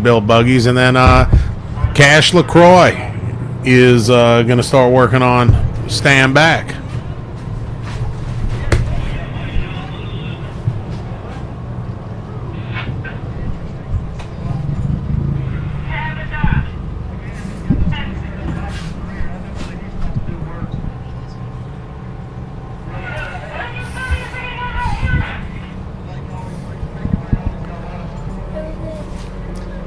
built buggies. And then Cash LaCroix is going to start working on Stand Back.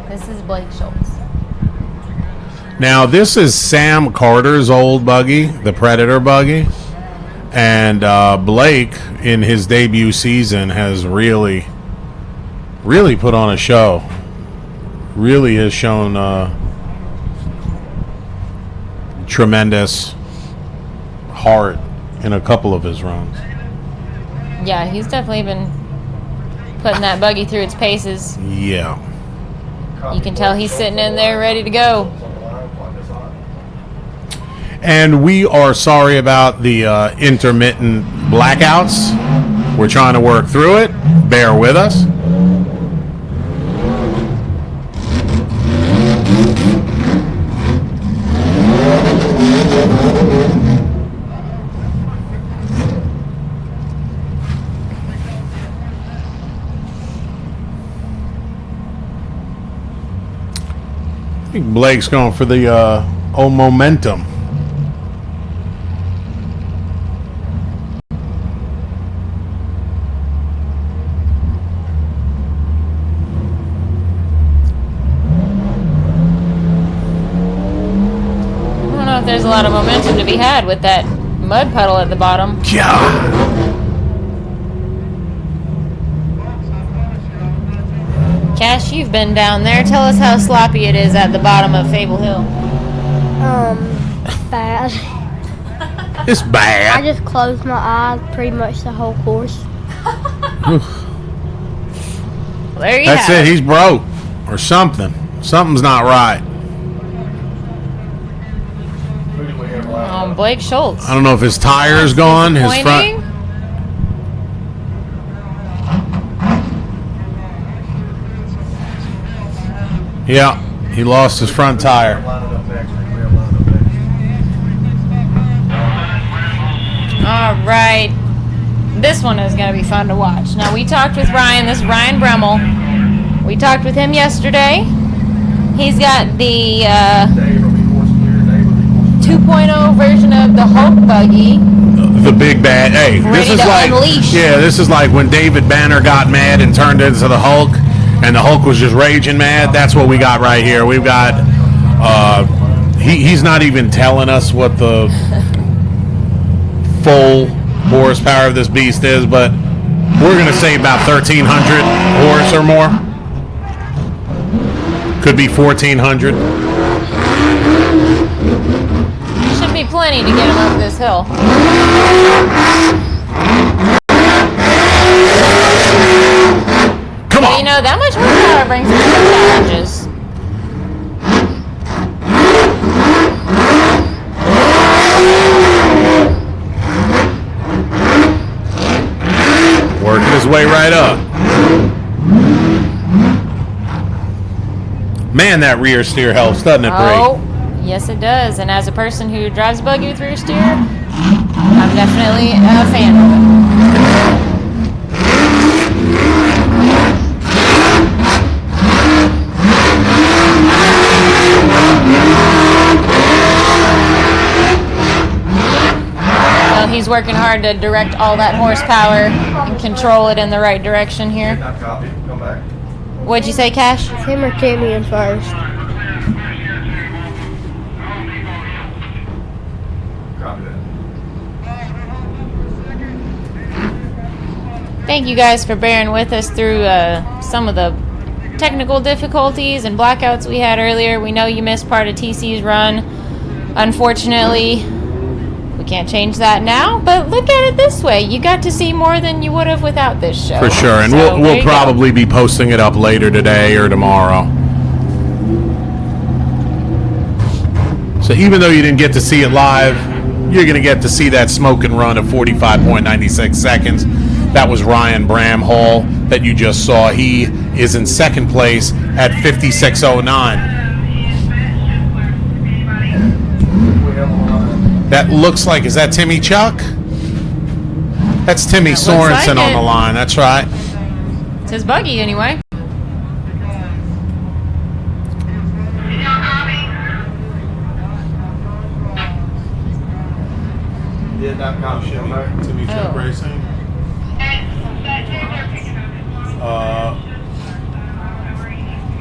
This is Blake Schultz. Now, this is Sam Carter's old buggy, the Predator buggy. And Blake, in his debut season, has really put on a show. Really has shown tremendous heart in a couple of his runs. Yeah, he's definitely been putting that buggy through its paces. Yeah. You can tell he's sitting in there ready to go. And we are sorry about the intermittent blackouts. We're trying to work through it. Bear with us. I think Blake's going for the old momentum. There's a lot of momentum to be had with that mud puddle at the bottom. Yeah. Cash, you've been down there. Tell us how sloppy it is at the bottom of Fable Hill. Bad. It's bad. I just closed my eyes pretty much the whole course. Well, there you That's have it. He's broke or something. Something's not right. Blake Schultz. I don't know if his tire's gone. His front. Yeah, he lost his front tire. All right. This one is going to be fun to watch. Now, we talked with Ryan. This is Ryan Bremmel. We talked with him yesterday. He's got the 2.0 version of the Hulk buggy. The big bad. Hey, Ready to unleash. Yeah, this is like when David Banner got mad and turned into the Hulk, and the Hulk was just raging mad. That's what we got right here. We've got. He's not even telling us what the full horsepower of this beast is, but we're gonna say about 1,300 horse or more. Could be 1,400. Should be plenty to get him up this hill. Come on. You know, that much horsepower brings some challenges. Working his way right up. Man, that rear steer helps, doesn't it, Bree? Oh, yes it does. And as a person who drives a buggy with rear steer, I'm definitely a fan of it. Well, he's working hard to direct all that horsepower and control it in the right direction here. What'd you say, Cash? It's him or Timmy in first. Thank you guys for bearing with us through some of the technical difficulties and blackouts we had earlier. We know you missed part of TC's run. Unfortunately, we can't change that now, but look at it this way. You got to see more than you would have without this show. For sure, and So, we'll probably be posting it up later today or tomorrow. So even though you didn't get to see it live, you're going to get to see that smoking run of 45.96 seconds. That was Ryan Bramhall that you just saw. He is in second place at 56.09. That looks like, is that Timmy Chuck? That's Timmy That looks Sorensen like on the it. line. That's right. It's his buggy anyway. Timmy Chuck Oh. Racing.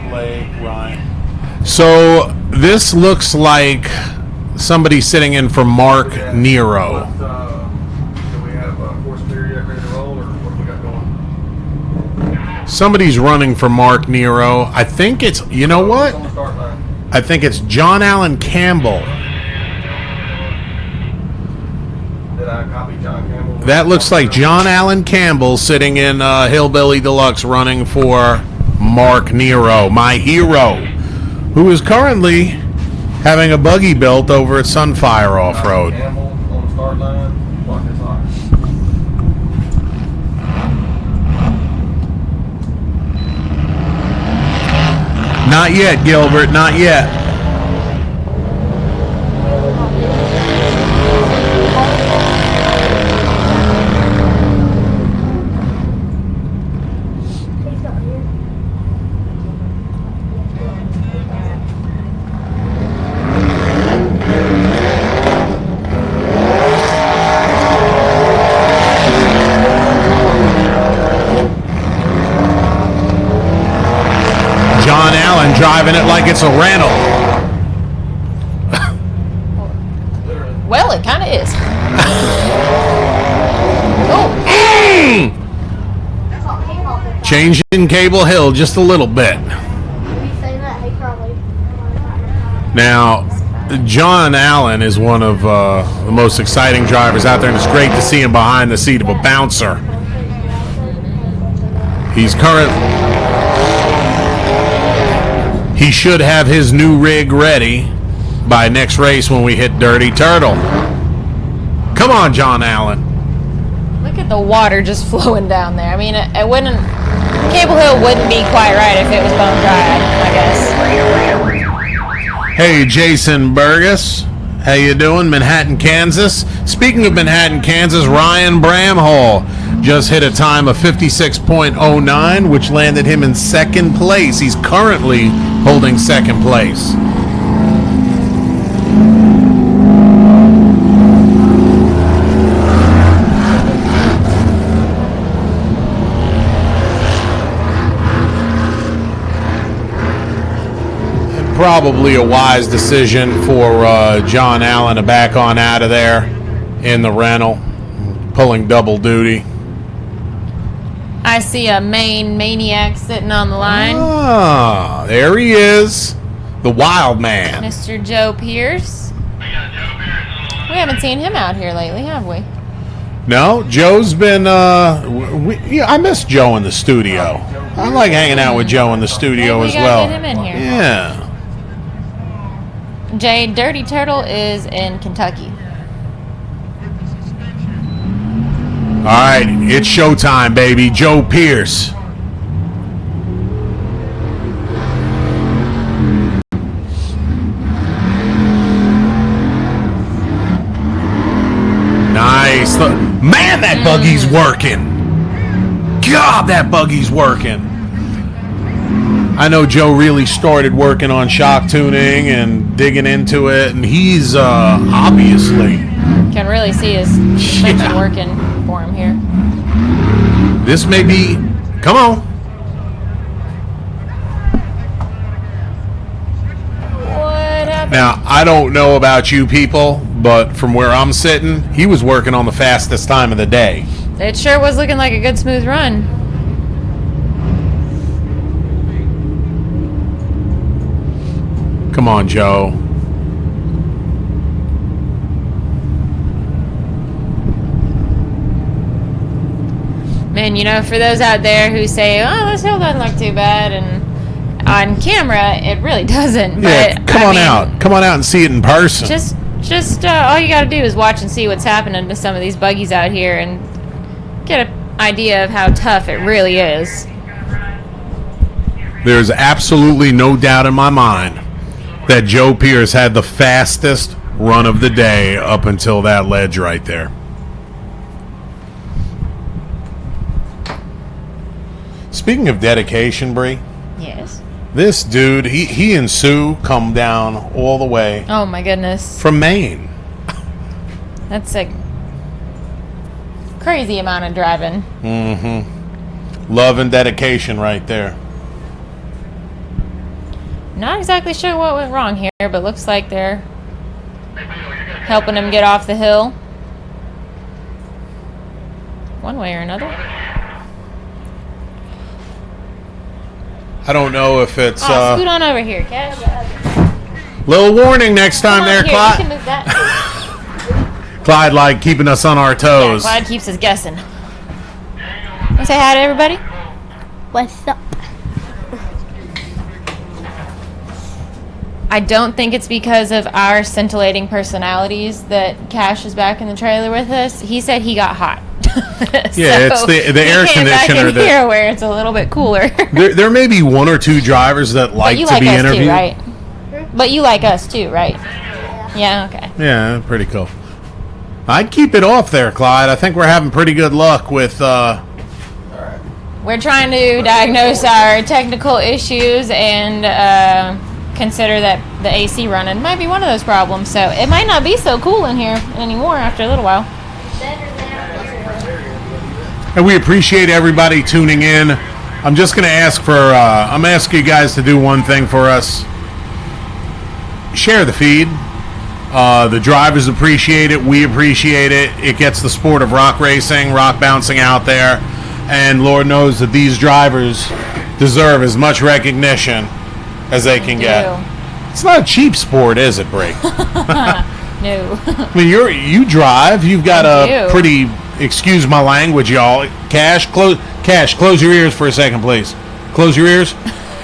Blake, Ryan. So this looks like somebody sitting in for Mark Nero. Do we have a force period yet ready to roll, or what do we got going? Somebody's running for Mark Nero. I think it's, you know what? It's on the start line. I think it's John Allen Campbell. Did I copy John Campbell? That looks like John Allen Campbell sitting in Hillbilly Deluxe running for Mark Nero, my hero, who is currently having a buggy built over at Sunfire Off-Road. Campbell on the start line. Block is hot. Not yet, Gilbert, not yet. He's not here. John Allen driving it like it's a rental. Well, it kind of is. Oh, Changing Cable Hill just a little bit. If you say that, he probably. Now, John Allen is one of the most exciting drivers out there, and it's great to see him behind the seat of a bouncer. He should have his new rig ready by next race when we hit Dirty Turtle. Come on, John Allen. look at the water just flowing down there. I mean, it wouldn't. Cable Hill wouldn't be quite right if it was bone dry, I guess. Hey, Jason Burgess. How you doing? Manhattan, Kansas. Speaking of Manhattan, Kansas, Ryan Bramhall just hit a time of 56.09, which landed him in second place. He's currently holding second place. Probably a wise decision for John Allen to back on out of there in the rental, pulling double duty. I see a Maine maniac sitting on the line. Ah, there he is, the wild man. Mr. Joe Pierce. We haven't seen him out here lately, have we? No, Joe's been. I miss Joe in the studio. I like hanging out with Joe in the studio Maybe as we gotta well. get him in here. Yeah. Jay, Dirty Turtle is in Kentucky. All right, it's showtime, baby. Joe Pierce. Nice. Look, man, that buggy's working. God, that buggy's working. I know Joe really started working on shock tuning and digging into it, and he's obviously. Can really see his suspension Yeah. working for him here. This may be. Come on. What happened? Now, I don't know about you people, but from where I'm sitting, he was working on the fastest time of the day. It sure was looking like a good smooth run. Come on, Joe. Man, you know, for those out there who say, "Oh, this hill doesn't look too bad," and on camera, it really doesn't. Yeah, But, come I on mean, out. Come on out and see it in person. Just all you got to do is watch and see what's happening to some of these buggies out here, and get an idea of how tough it really is. There's absolutely no doubt in my mind that Joe Pierce had the fastest run of the day up until that ledge right there. Speaking of dedication, Bree, Yes. this dude, he and Sue come down all the way Oh my goodness. from Maine. That's a crazy amount of driving. Love and dedication right there. Not exactly sure what went wrong here, but looks like they're helping him get off the hill. One way or another. I don't know if it's Scoot on over here, Cash. little warning next time Come there, on, here, you Clyde. can move that. Clyde like keeping us on our Yeah, toes. Clyde keeps us guessing. Wanna say hi to everybody? What's up? I don't think it's because of our scintillating personalities that Cash is back in the trailer with us. He said he got hot. Yeah, it's the air he came back conditioner in that- here where it's a little bit cooler. There may be one or two drivers that like But you to like be us interviewed. too, right? But you like us too, right? Yeah, okay. Yeah, pretty cool. I'd keep it off there, Clyde. I think we're having pretty good luck with We're trying to diagnose our technical issues and consider that the AC running might be one of those problems. So it might not be so cool in here anymore after a little while. and we appreciate everybody tuning in. I'm just going to ask for I'm asking you guys to do one thing for us. Share the feed. The drivers appreciate it. We appreciate it. It gets the sport of rock racing, rock bouncing out there. And Lord knows that these drivers deserve as much recognition as they can get. It's not a cheap sport, is it, Brie? No. I mean, you drive. You've got I a do. pretty, excuse my language, y'all. Cash, close your ears for a second, please. Close your ears.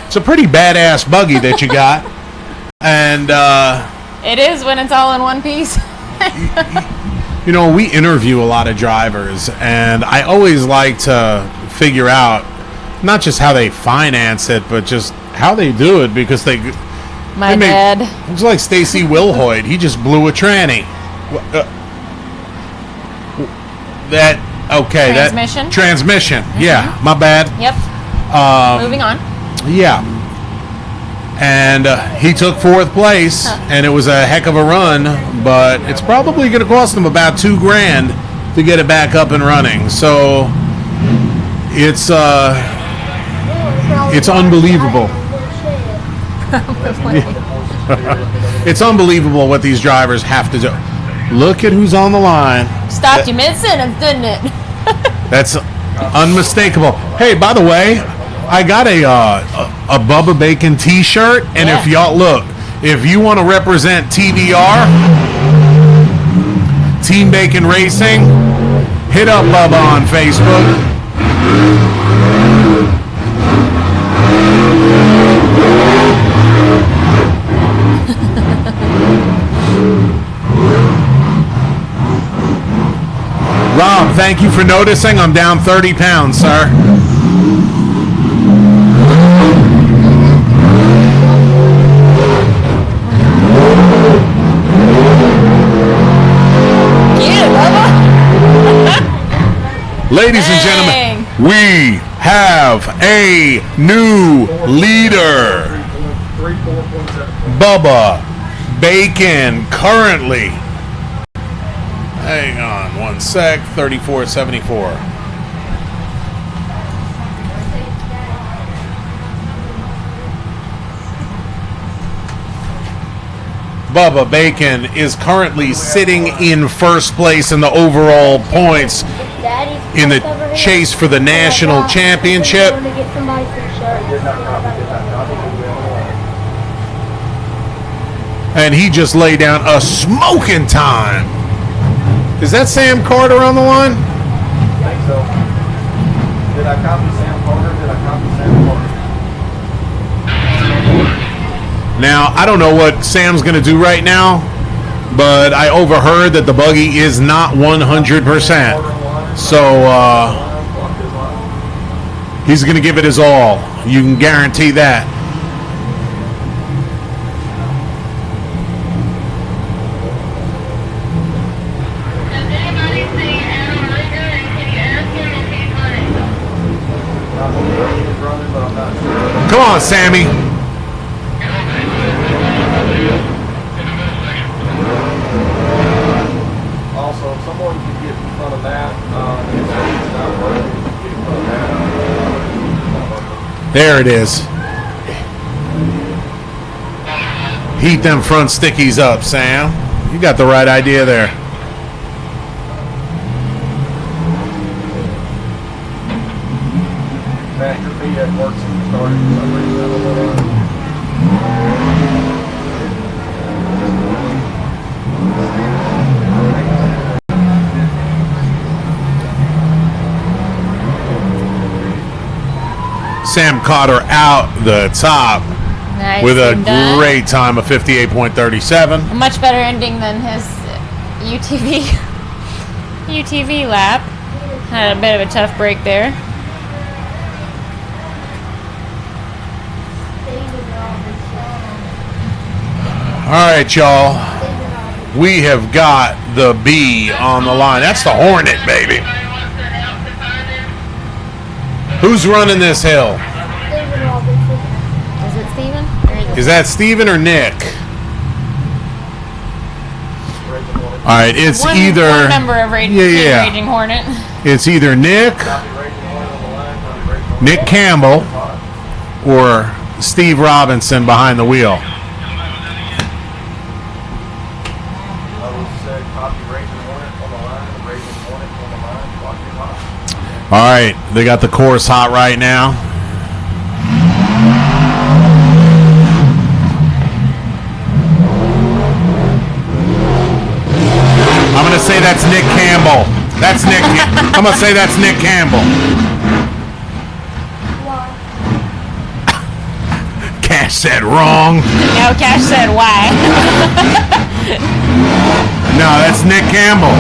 It's a pretty badass buggy that you got. And, It is when it's all in one piece. you know, we interview a lot of drivers, and I always like to figure out not just how they finance it, but just how they do it, because they My make- bad. It's like Stacy Wilhoit. He just blew a tranny. Transmission? Transmission. Yeah, my bad. Yep. Moving on. Yeah. And he took 4th place, and it was a heck of a run, but it's probably going to cost him about $2,000 to get it back up and running. So it's unbelievable. It's unbelievable what these drivers have to do. Look at who's on the line. Stopped you mid-sentence, didn't it? That's unmistakable. Hey, by the way, I got a Bubba Bacon T-shirt, and Yeah. if y'all look, if you want to represent TBR, Team Bacon Racing, hit up Bubba on Facebook. Rob, thank you for noticing. I'm down 30 pounds, sir. Get it, Bubba. Ladies and Dang. gentlemen, we have a new leader. 4.7. Bubba Bacon currently. Hang on one sec. 34.74. Bubba Bacon is currently sitting in first place in the overall points in the chase for the national championship. And he just laid down a smoking time. Is that Sam Carter on the line? I think so. Did I copy Sam Carter? Did I copy Sam Carter? Now, I don't know what Sam's going to do right now, but I overheard that the buggy is not 100%. So, He's going to give it his all. You can guarantee that. Does anybody see Adam Ringer, and can you ask him if he's running? He's running, but I'm not sure. Come on, Sammy. Also, if someone can get in front of that, it's not working. Get in front of that. There it is. Heat them front stickies up, Sam. You got the right idea there. Matt, your feet hadn't worked since you started for some reason. I don't know why. Sam caught her out the top Nice with a and done. great time of 58.37. A much better ending than his UTV lap. Had a bit of a tough break there. All right, y'all. We have got the B on the line. That's the Hornet, baby. Anybody wants to help to find him? Who's running this hill? Is it Steven? Or Is that Steven or Nick? All right, it's one either member of Team yeah. Raging Hornet. It's either Nick Campbell or Steve Robinson behind the wheel. All right, they got the course hot right now. I'm gonna say that's Nick Campbell. That's Nick. I'm gonna say that's Nick Campbell. Cash said wrong. No, Cash said why. No, that's Nick Campbell.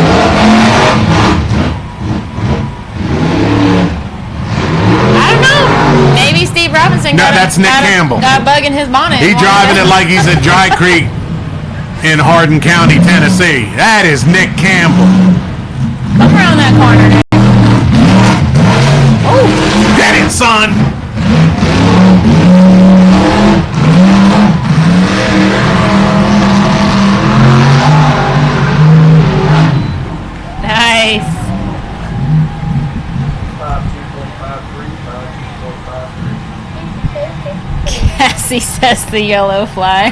I don't know. Maybe Steve Robinson No, that's Nick Campbell. got a bug in his bonnet. He driving it like he's at Dry Creek in Hardin County, Tennessee. That is Nick Campbell. Come around that corner, Nick. Oh, Get it, son. nice. 52.53, Cassie says the yellow fly.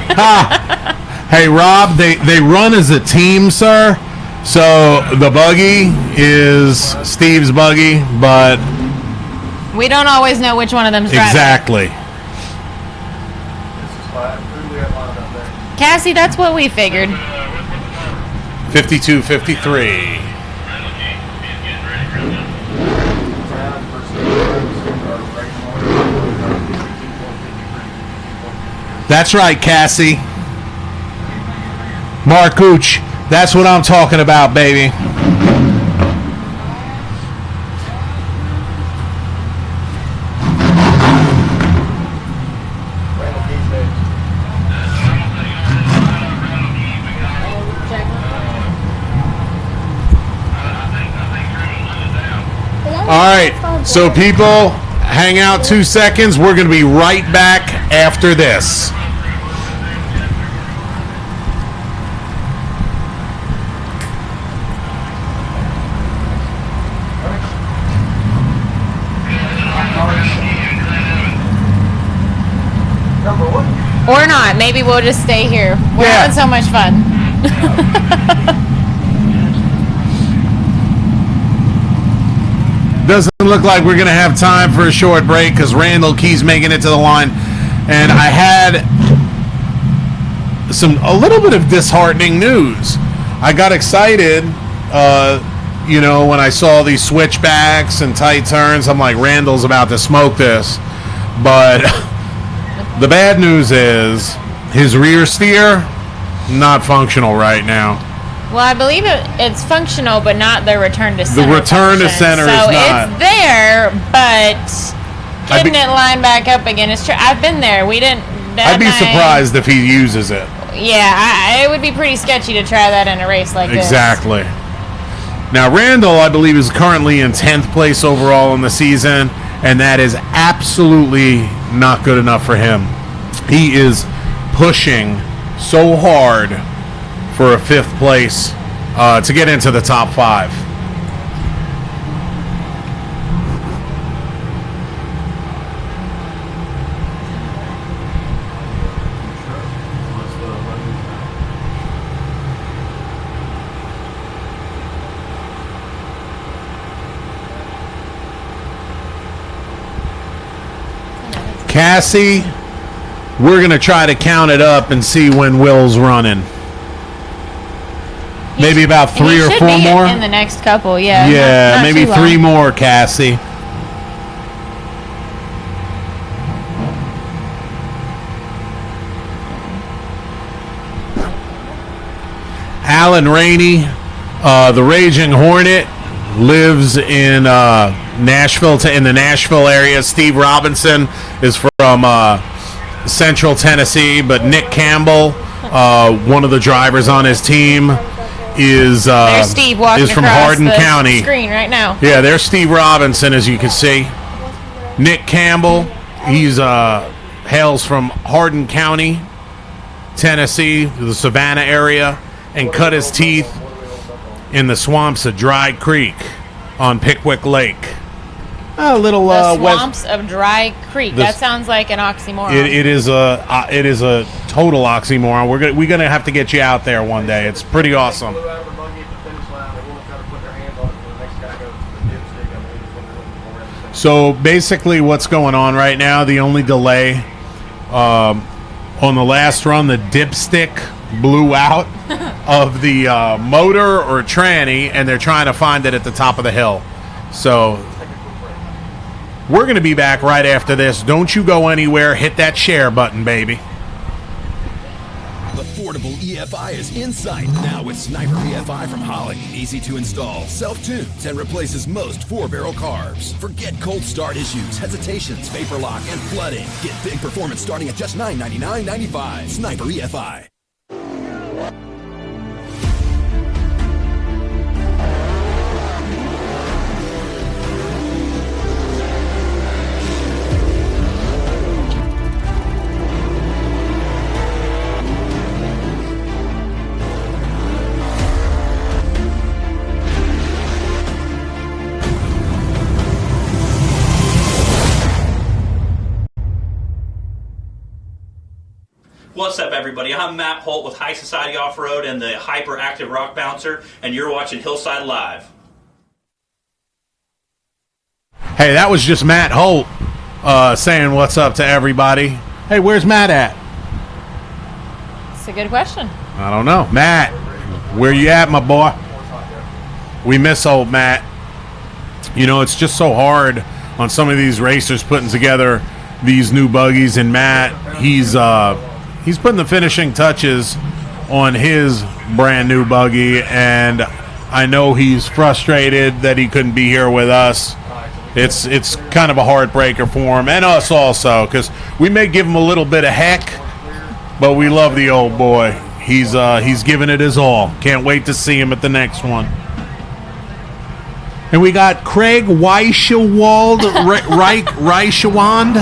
Hey, Rob, they run as a team, sir. So the buggy is Steve's buggy, but We don't always know which one of them's driving. exactly. This is flat. Who do we have lined up there? Cassie, that's what we figured. 52-53. Time for That's right, Cassie. Mark Gooch, that's what I'm talking about, baby. All right, so people, hang out 2 seconds. We're going to be right back after this. number one. Or not. Maybe we'll just stay here. We're Yeah. having so much fun. Doesn't look like we're going to have time for a short break because Randall Key's making it to the line. And I had a little bit of disheartening news. I got excited, when I saw these switchbacks and tight turns. I'm like, Randall's about to smoke this. But the bad news is his rear steer, not functional right now. Well, I believe it's functional, but not the return to center. The return to function. center so is not. it's there, but Getting it lined back up again is true. I've been there. We didn't. I'd be surprised if he uses it. Yeah, it would be pretty sketchy to try that in a race like this. Exactly. Now, Randall, I believe, is currently in 10th place overall in the season, and that is absolutely not good enough for him. He is pushing so hard for a 5th place to get into the top 5. Cassie, we're going to try to count it up and see when Will's running. Maybe about 3 or 4 more? In the next couple, yeah. Yeah, not maybe 3 more, Cassie. Alan Rainey, the Raging Hornet, lives in Nashville, in the Nashville area. Steve Robinson is from Central Tennessee, but Nick Campbell, one of the drivers on his team, is Steve walking from across Hardin the County. Screen right now. Yeah, there's Steve Robinson, as you can see. Nick Campbell, he's hails from Hardin County, Tennessee, the Savannah area, and cut his teeth in the swamps of Dry Creek on Pickwick Lake. A little the swamps of Dry Creek. That sounds like an oxymoron. It is a total oxymoron. We're gonna have to get you out there one day. It's pretty awesome. So basically, what's going on right now? The only delay on the last run, the dipstick blew out of the motor or tranny, and they're trying to find it at the top of the hill. So we're going to be back right after this. Don't you go anywhere. Hit that share button, baby. Affordable EFI is in sight now with Sniper EFI from Holly. Easy to install, self-tunes, and replaces most 4-barrel carbs. Forget cold start issues, hesitations, vapor lock, and flooding. Get big performance starting at just $999.95. Sniper EFI. What's up, everybody? I'm Matt Holt with High Society Off-Road and the Hyperactive Rock Bouncer, and you're watching Hillside Live. Hey, that was just Matt Holt saying what's up to everybody. Hey, where's Matt at? It's a good question. I don't know. Matt, where you at, my boy? We miss old Matt. You know, it's just so hard on some of these racers putting together these new buggies, and Matt, he's putting the finishing touches on his brand new buggy, and I know he's frustrated that he couldn't be here with us. It's kind of a heartbreaker for him, and us also, because we may give him a little bit of heck, but we love the old boy. He's giving it his all. Can't wait to see him at the next one. And we got Craig Weichewald, Reichewand.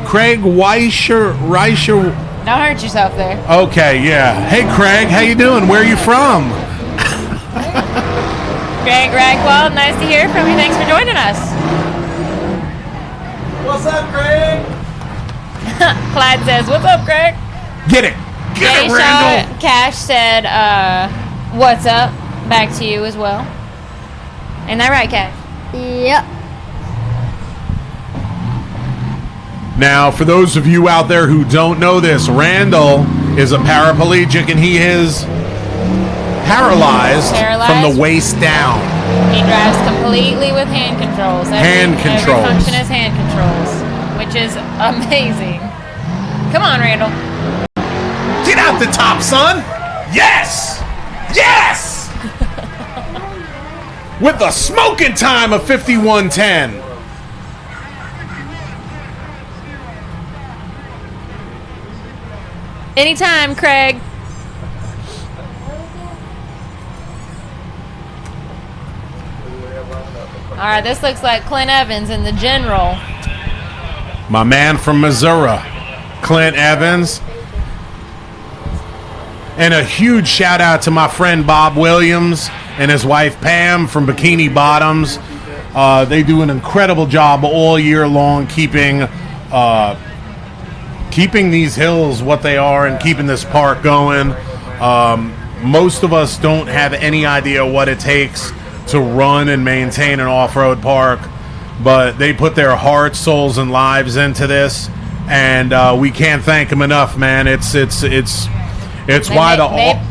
Craig Reicher. Don't hurt yourself there. Okay, yeah. Hey, Craig, how you doing? Where are you from? Craig Reichewald, nice to hear from you. Thanks for joining us. What's up, Craig? Clyde says, "What's up, Craig?" Get it, Randall. Cash said, "What's up?" Back to you as well. Ain't that right, Cash? Yep. Now, for those of you out there who don't know this, Randall is a paraplegic, and he is paralyzed from the waist down. He drives completely with hand controls. Every function is hand controls, which is amazing. Come on, Randall. Get out the top, son. Yes! Yes! With a smoking time of 51:10. Anytime, Craig. All right, this looks like Clint Evans in the general. My man from Missouri, Clint Evans. And a huge shout out to my friend Bob Williams and his wife Pam from Bikini Bottoms. They do an incredible job all year long keeping these hills what they are and keeping this park going. Most of us don't have any idea what it takes to run and maintain an off-road park, but they put their hearts, souls, and lives into this, and we can't thank them enough, man. It's why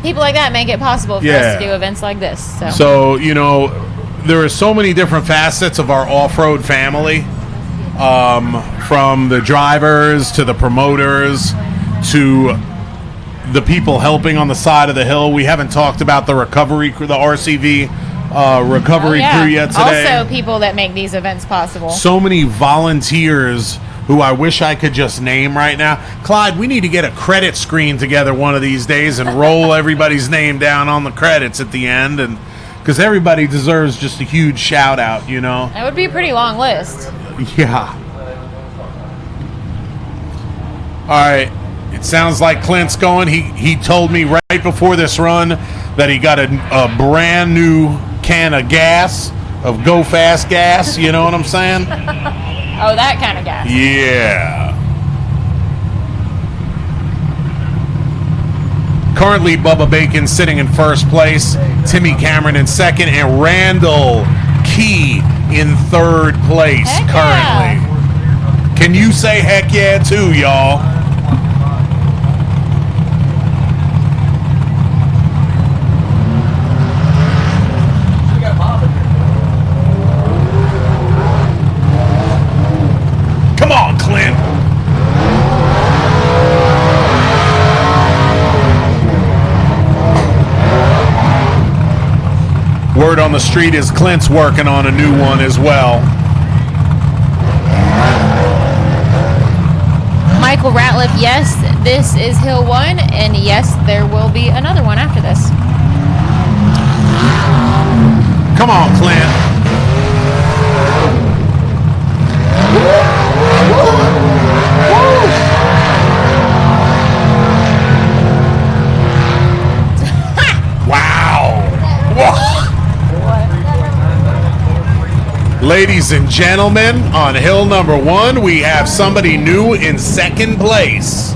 people like that make it possible for us to do events like this. So you know, there are so many different facets of our off-road family, from the drivers to the promoters to the people helping on the side of the hill. We haven't talked about the recovery crew, the RCV recovery crew yet today. Also people that make these events possible. So many volunteers who I wish I could just name right now. Clyde, we need to get a credit screen together one of these days and roll everybody's name down on the credits at the end, and because everybody deserves just a huge shout out, you know. That would be a pretty long list. Yeah. All right. It sounds like Clint's going. He told me right before this run that he got a brand new can of gas, of Go Fast gas. You know what I'm saying? Oh, that kind of gas. Yeah. Currently, Bubba Bacon sitting in first place, Timmy Cameron in second, and Randall Key in third place currently. Yeah. Can you say heck yeah too, y'all? Come on, Clint. Word on the street is Clint's working on a new one as well. Michael Ratliff, yes, this is Hill 1, and yes, there will be another one after this. Come on, Clint. Wow. Ladies and gentlemen, on hill number 1, we have somebody new in second place.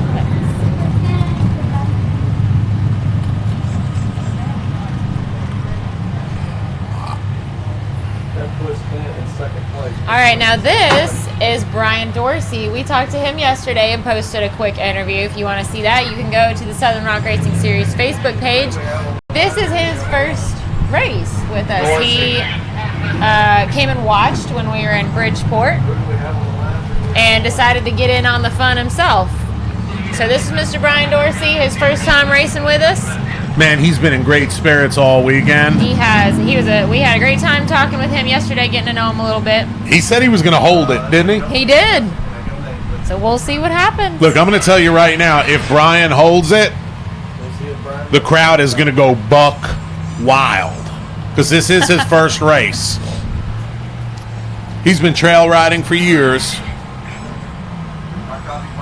All right, now this is Brian Dorsey. We talked to him yesterday and posted a quick interview. If you want to see that, you can go to the Southern Rock Racing Series Facebook page. This is his first race with us. He came and watched when we were in Bridgeport and decided to get in on the fun himself. So this is Mr. Brian Dorsey, his first time racing with us. Man, he's been in great spirits all weekend. He has. We had a great time talking with him yesterday, getting to know him a little bit. He said he was going to hold it, didn't he? He did. So we'll see what happens. Look, I'm going to tell you right now, if Brian holds it, the crowd is going to go buck wild. Because this is his first race. He's been trail riding for years.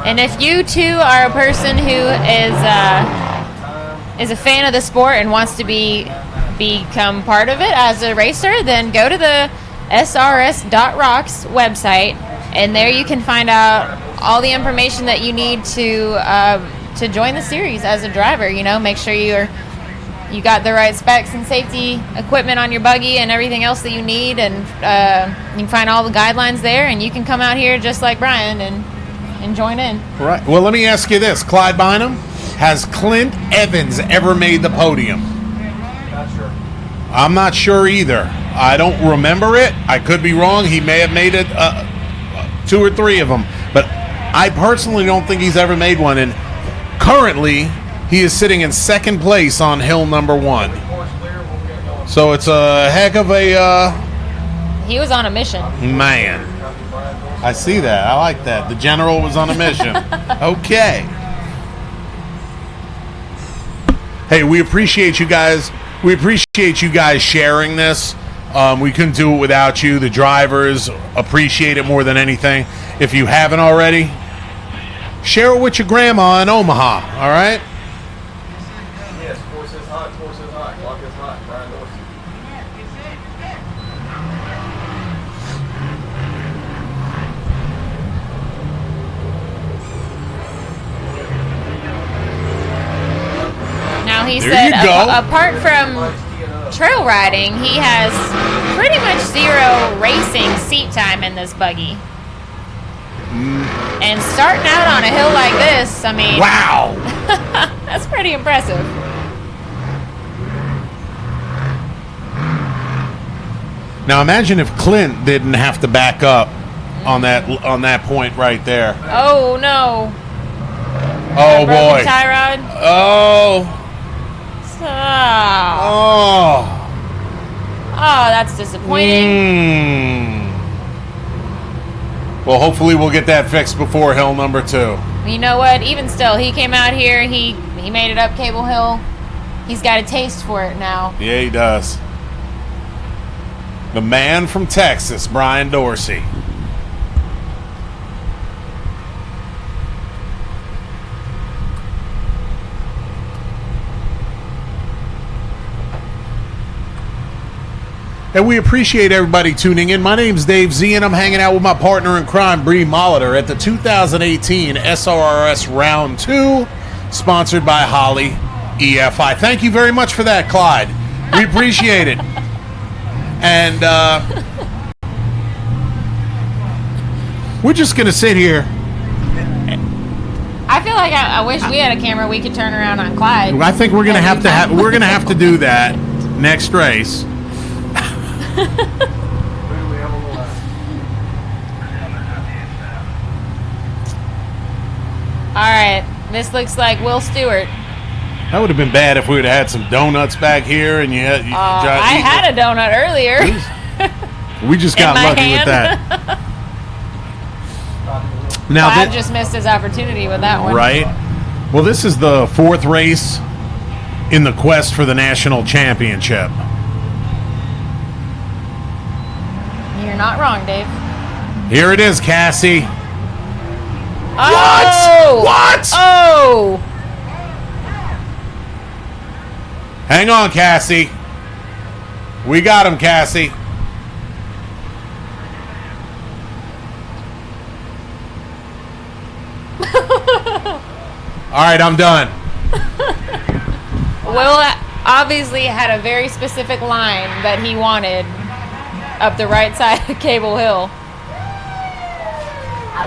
And if you too are a person who is a fan of the sport and wants to become part of it as a racer, then go to the SRRS.rocks website, and there you can find out all the information that you need to join the series as a driver. You know, make sure you got the right specs and safety equipment on your buggy and everything else that you need, and you can find all the guidelines there, and you can come out here just like Brian and join in. Right. Well, let me ask you this, Clyde Bynum. Has Clint Evans ever made the podium? Not sure. I'm not sure either. I don't remember it. I could be wrong. He may have made it 2 or 3 of them. But I personally don't think he's ever made one. And currently, he is sitting in second place on hill number 1. So it's a heck of a... He was on a mission. Man. I see that. I like that. The general was on a mission. Okay. Hey, we appreciate you guys. We appreciate you guys sharing this. We couldn't do it without you. The drivers appreciate it more than anything. If you haven't already, share it with your grandma in Omaha, all right? Yes, force is hot, clock is hot, Brian Dorsey. Now he There said, you go. apart from trail riding, he has pretty much 0 racing seat time in this buggy. And starting out on a hill like this, I mean, Wow. that's pretty impressive. Now imagine if Clint didn't have to back up on that point right there. Oh no! Oh Broken boy. tie rod. Oh. Stop. Oh. Oh, that's disappointing. Well, hopefully we'll get that fixed before hill number 2. You know what? Even still, he came out here. He made it up Cable Hill. He's got a taste for it now. Yeah, he does. The man from Texas, Brian Dorsey. And we appreciate everybody tuning in. My name's Dave Z, and I'm hanging out with my partner in crime, Bree Molitor, at the 2018 SRRS Round 2, sponsored by Holly EFI. Thank you very much for that, Clyde. We appreciate it. And we're just going to sit here. I feel like I wish we had a camera we could turn around on Clyde. I think we're going to have to do that next race. Alright, this looks like Will Stewart. That would have been bad if we would have had some donuts back here and I had a donut earlier. We just got in my lucky hand. with that. Now Clyde just missed his opportunity with that one. right? Well, this is the 4th race in the quest for the national championship. You're not wrong, Dave. Here it is, Cassie. Oh! What? Oh! Hang on, Cassie. We got him, Cassie. All right, I'm done. Will obviously had a very specific line that he wanted up the right side of Cable Hill.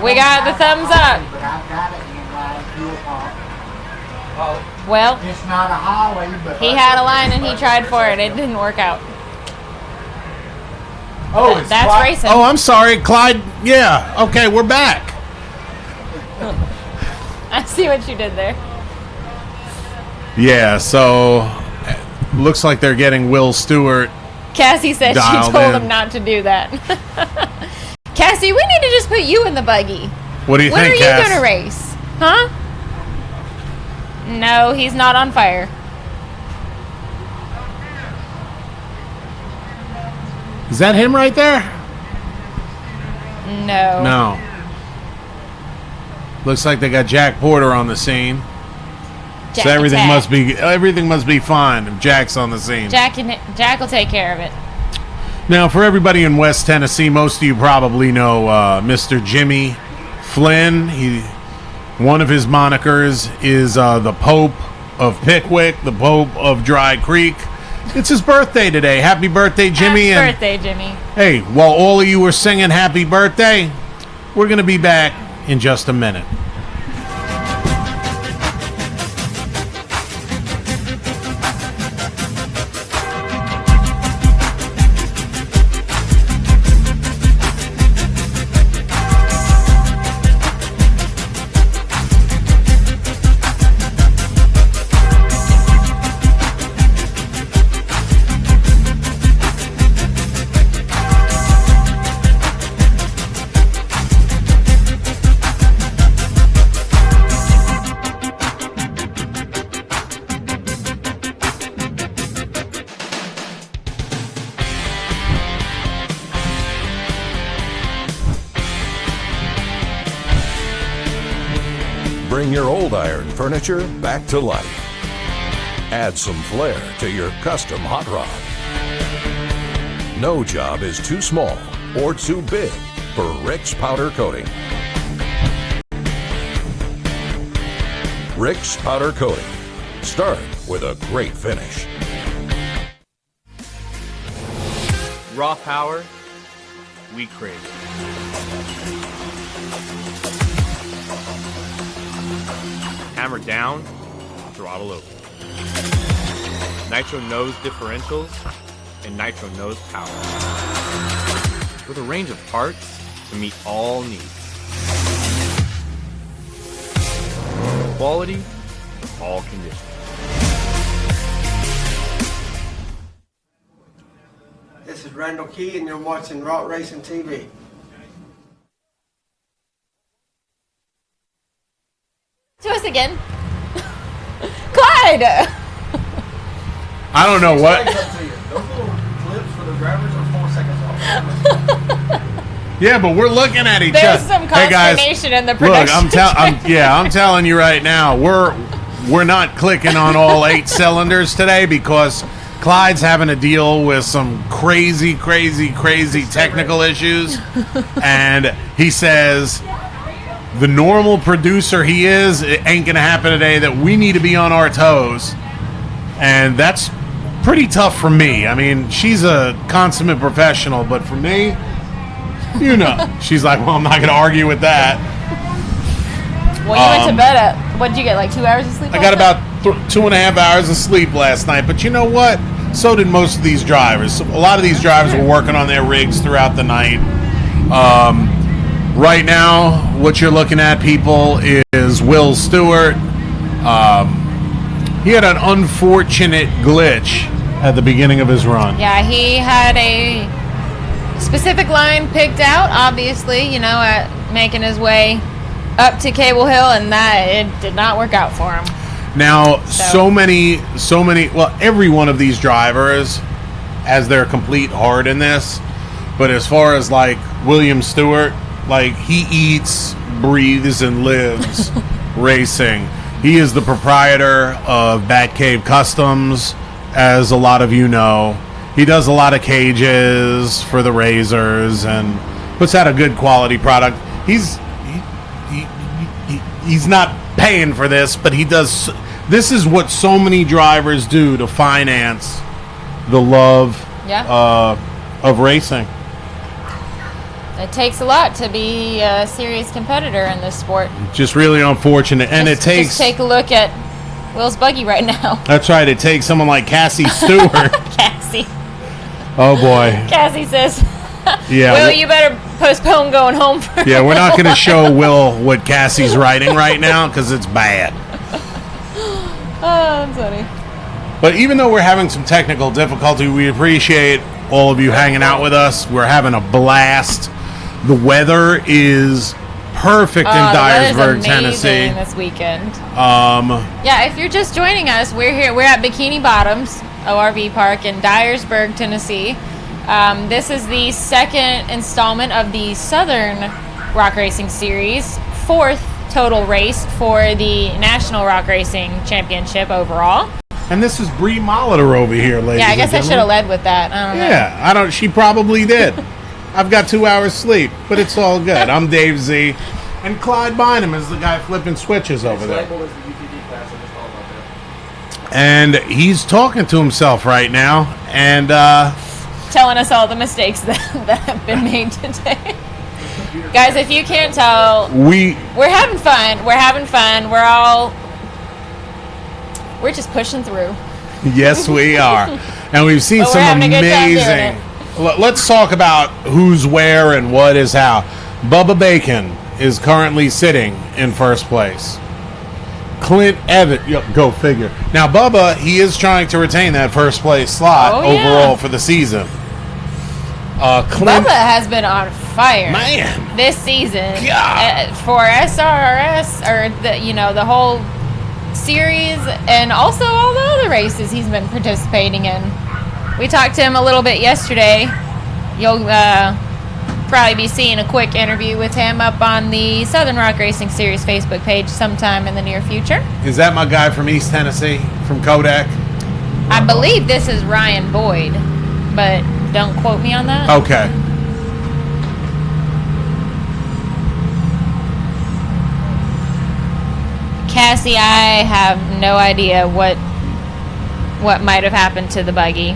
We got the thumbs up. Well, It's not a highway, but he had a line and he tried for it. It didn't work out. Oh, it's That's Clyde. racing. Oh, I'm sorry, Clyde. Yeah. Okay, we're back. I see what you did there. Yeah. So, looks like they're getting Will Stewart. Cassie said she Dialed told in. him not to do that. Cassie, we need to just put you in the buggy. What do you When think, are you Cass? going to race? Huh? No, he's not on fire. Is that him right there? No. No. Looks like they got Jack Porter on the scene. Jack So everything attack. must be fine if Jack's on the scene. Jack will take care of it. Now, for everybody in West Tennessee, most of you probably know Mr. Jimmy Flynn. One of his monikers is the Pope of Pickwick, the Pope of Dry Creek. It's his birthday today. Happy birthday, Jimmy. Happy And birthday, Jimmy. hey, while all of you were singing happy birthday, we're going to be back in just a minute. bring your old iron furniture back to life. Add some flair to your custom hot rod. No job is too small or too big for Rick's Powder Coating. Rick's Powder Coating. Start with a great finish. Raw power, we crave. Hammer down, throttle open. Nitro nose differentials and nitro nose power. With a range of parts to meet all needs. Quality for all conditions. This is Randall Key and you're watching Rock Racing TV. To us again. Clyde! I don't know what. Those little clips for the drivers are 4 seconds off. Yeah, but we're looking at each There's other. some Hey guys, consternation in the look, production. I'm telling you right now, we're not clicking on all 8 cylinders today because Clyde's having to deal with some crazy technical issues, and he says the normal producer he is, it ain't gonna happen today. That we need to be on our toes, and that's pretty tough for me. I mean, she's a consummate professional, but for me, you know, she's like, well, I'm not gonna argue with that. Well, you went to bed at, what did you get, like 2 hours of sleep? I got about 2.5 hours of sleep last night, but you know what? So did most of these drivers. A lot of these drivers were working on their rigs throughout the night. Right now, what you're looking at, people, is Will Stewart. He had an unfortunate glitch at the beginning of his run. Yeah, he had a specific line picked out, obviously, you know, at making his way up to Cable Hill, and that it did not work out for him. Now, so many, well, every one of these drivers has their complete heart in this, but as far as, like, William Stewart, like, he eats, breathes, and lives racing. He is the proprietor of Batcave Customs, as a lot of you know. He does a lot of cages for the Razors and puts out a good quality product. He's not paying for this, but he does. This is what so many drivers do to finance the love of racing. It takes a lot to be a serious competitor in this sport. Just really unfortunate, and it takes. Just take a look at Will's buggy right now. That's right. It takes someone like Cassie Stewart. Cassie. Oh boy. Cassie says, Yeah. Will, you better postpone going home for Yeah, we're not going to show Will what Cassie's writing right now because it's bad. Oh, that's funny. But even though we're having some technical difficulty, we appreciate all of you hanging out with us. We're having a blast. The weather is perfect in Dyersburg, Tennessee. This weekend. Yeah, if you're just joining us, we're here. We're at Bikini Bottoms ORV Park in Dyersburg, Tennessee. This is the second installment of the Southern Rock Racing Series, 4th total race for the National Rock Racing Championship overall. And this is Bree Molitor over here, ladies. Yeah, I guess I and should have gentlemen. led with that. I don't know. Yeah, I don't. She probably did. I've got 2 hours sleep, but it's all good. I'm Dave Z, and Clyde Bynum is the guy flipping switches over there. And he's talking to himself right now, and telling us all the mistakes that have been made today. Guys, if you can't tell, we're having fun. We're having fun. We're just pushing through. Yes, we are. And we've seen some amazing. Let's talk about who's where and what is how. Bubba Bacon is currently sitting in first place. Clint Evans, go figure. Now, Bubba, he is trying to retain that first place slot overall for the season. Bubba has been on fire, man, this season for SRRS, or the whole series, and also all the other races he's been participating in. We talked to him a little bit yesterday. probably be seeing a quick interview with him up on the Southern Rock Racing Series Facebook page sometime in the near future. Is that my guy from East Tennessee, from Kodak? I believe this is Ryan Boyd, but don't quote me on that. Okay. Cassie, I have no idea what might have happened to the buggy.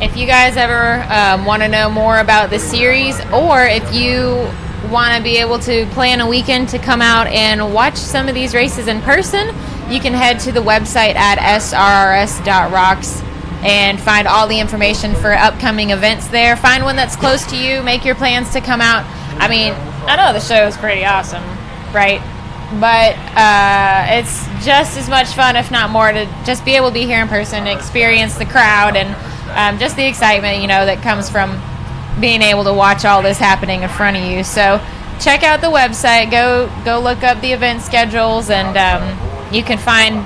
If you guys ever want to know more about the series, or if you want to be able to plan a weekend to come out and watch some of these races in person, you can head to the website at srrs.rocks and find all the information for upcoming events there. Find one that's close to you, make your plans to come out. I mean, I know the show is pretty awesome, right? But it's just as much fun, if not more, to just be able to be here in person, experience the crowd, and just the excitement, you know, that comes from being able to watch all this happening in front of you. So check out the website, go look up the event schedules, and you can find,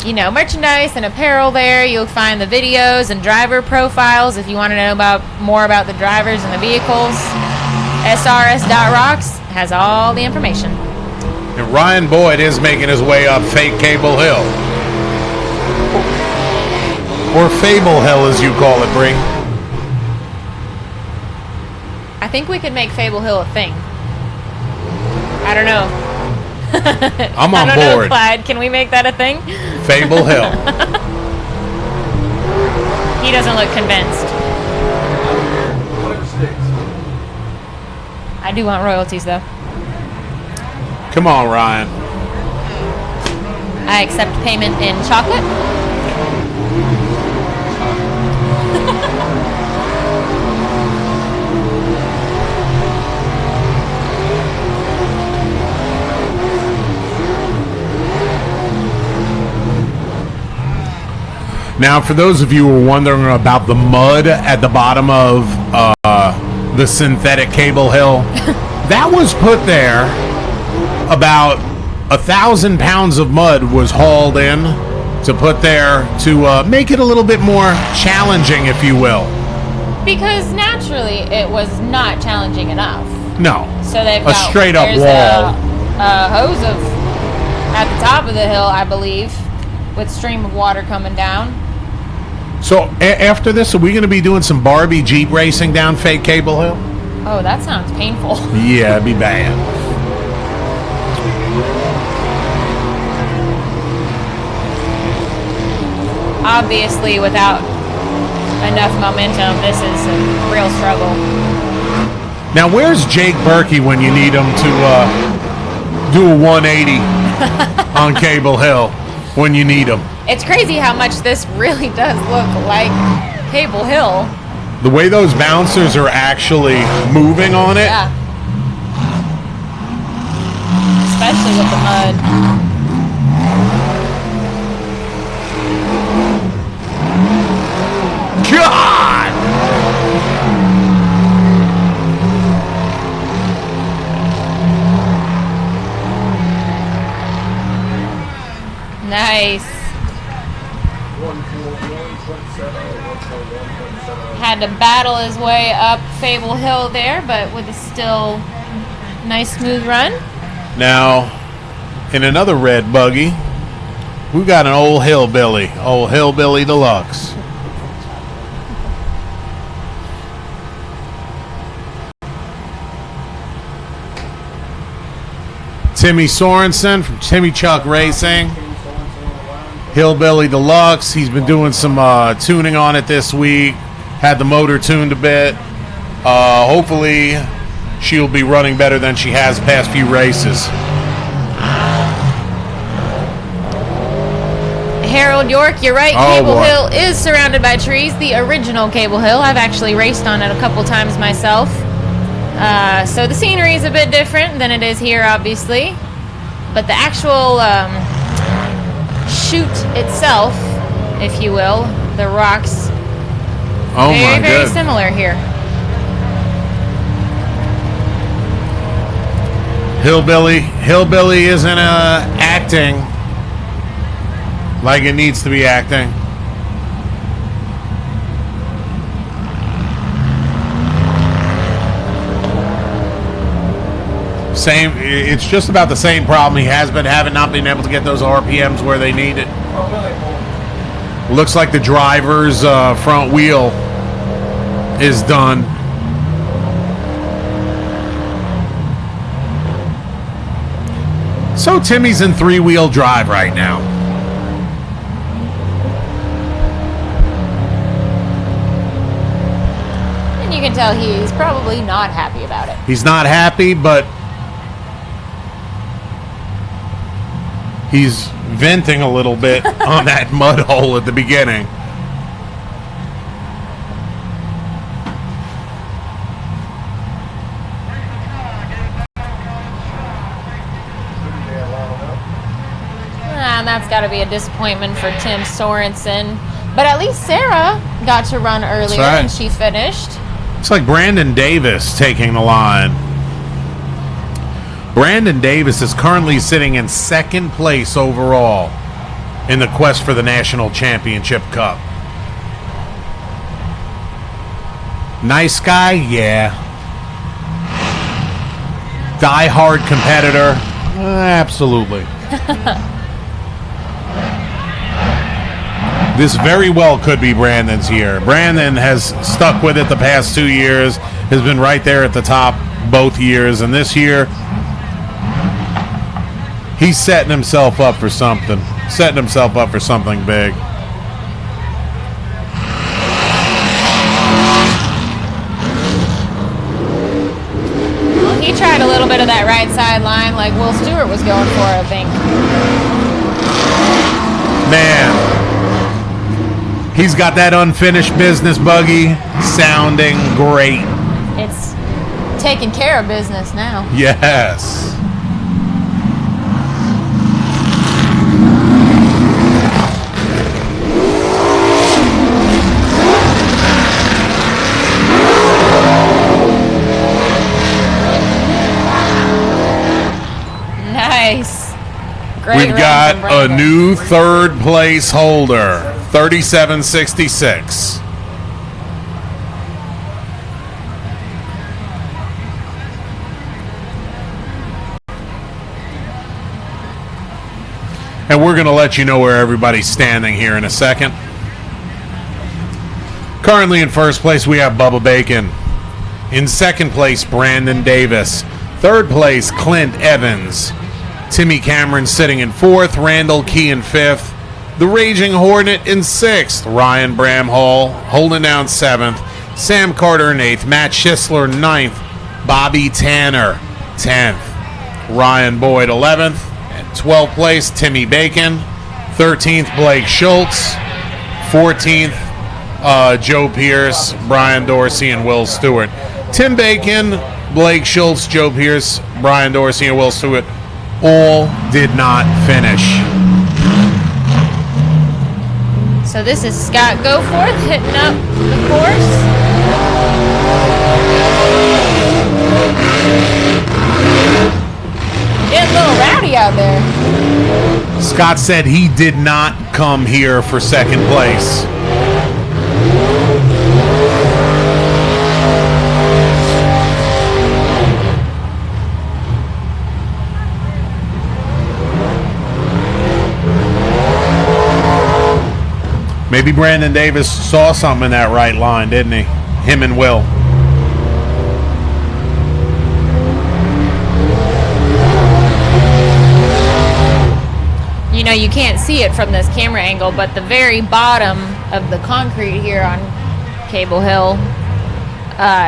you know, merchandise and apparel there. You'll find the videos and driver profiles if you want to know more about the drivers and the vehicles. SRRS.rocks has all the information. And Ryan Boyd is making his way up Fake Cable Hill. Or Fable Hill, as you call it, Bree. I think we could make Fable Hill a thing. I don't know. I'm on I don't board. know, Clyde. Can we make that a thing? Fable Hill. He doesn't look convinced. I do want royalties, though. Come on, Ryan. I accept payment in chocolate. Now, for those of you who are wondering about the mud at the bottom of the synthetic Cable Hill, that was put there. About 1,000 pounds of mud was hauled in to put there to make it a little bit more challenging, if you will. Because naturally, it was not challenging enough. No. So they've a got straight up there's wall. A hose at the top of the hill, I believe, with stream of water coming down. So after this, are we going to be doing some Barbie Jeep racing down Fake Cable Hill? Oh, that sounds painful. Yeah, it'd be bad. Obviously, without enough momentum, this is a real struggle. Now, where's Jake Berkey when you need him to do a 180 on Cable Hill when you need him? It's crazy how much this really does look like Cable Hill. The way those bouncers are actually moving on it. Yeah. Especially with the mud. God! Nice. Had to battle his way up Fable Hill there, but with a still nice smooth run. Now, in another red buggy, we got an old Hillbilly Deluxe. Timmy Sorensen from Timmy Chuck Racing. Hillbilly Deluxe. He's been doing some tuning on it this week. Had the motor tuned a bit. Hopefully, she'll be running better than she has past few races. Harold York, you're right. Oh, Cable boy. Hill is surrounded by trees. The original Cable Hill. I've actually raced on it a couple times myself. So the scenery is a bit different than it is here, obviously. But the actual chute itself, if you will, the rocks, very similar here. Hillbilly isn't acting like it needs to be acting. Same. It's just about the same problem he has been having, not being able to get those RPMs where they need it. Looks like the driver's front wheel is done. So Timmy's in three-wheel drive right now. And you can tell he's probably not happy about it. He's not happy, but he's venting a little bit on that mud hole at the beginning. And that's got to be a disappointment for Tim Sorensen. But at least Sarah got to run earlier right. and she finished. Looks like Brandon Davis taking the line. Brandon Davis is currently sitting in second place overall in the quest for the National Championship Cup. Nice guy, yeah. Die-hard competitor, absolutely. This very well could be Brandon's year. Brandon has stuck with it the past 2 years, has been right there at the top both years, and this year he's setting himself up for something. Setting himself up for something big. Well, he tried a little bit of that right side line like Will Stewart was going for, I think. Man, he's got that unfinished business buggy sounding great. It's taking care of business now. Yes. Nice. Great We've run got from a Brandon. new third place holder, 37.66. And we're going to let you know where everybody's standing here in a second. Currently in first place, we have Bubba Bacon. In second place, Brandon Davis. Third place, Clint Evans. Timmy Cameron sitting in fourth. Randall Key in fifth. The Raging Hornet in sixth. Ryan Bramhall holding down seventh. Sam Carter in eighth. Matt Schisler ninth. Bobby Tanner 10th. Ryan Boyd 11th. At 12th place, Timmy Bacon. 13th, Blake Schultz. 14th, Joe Pierce, Brian Dorsey, and Will Stewart. Tim Bacon, Blake Schultz, Joe Pierce, Brian Dorsey, and Will Stewart all did not finish. So this is Scott Goforth hitting up the course. Getting a little rowdy out there. Scott said he did not come here for second place. Maybe Brandon Davis saw something in that right line, didn't he? Him and Will. You know, you can't see it from this camera angle, but the very bottom of the concrete here on Cable Hill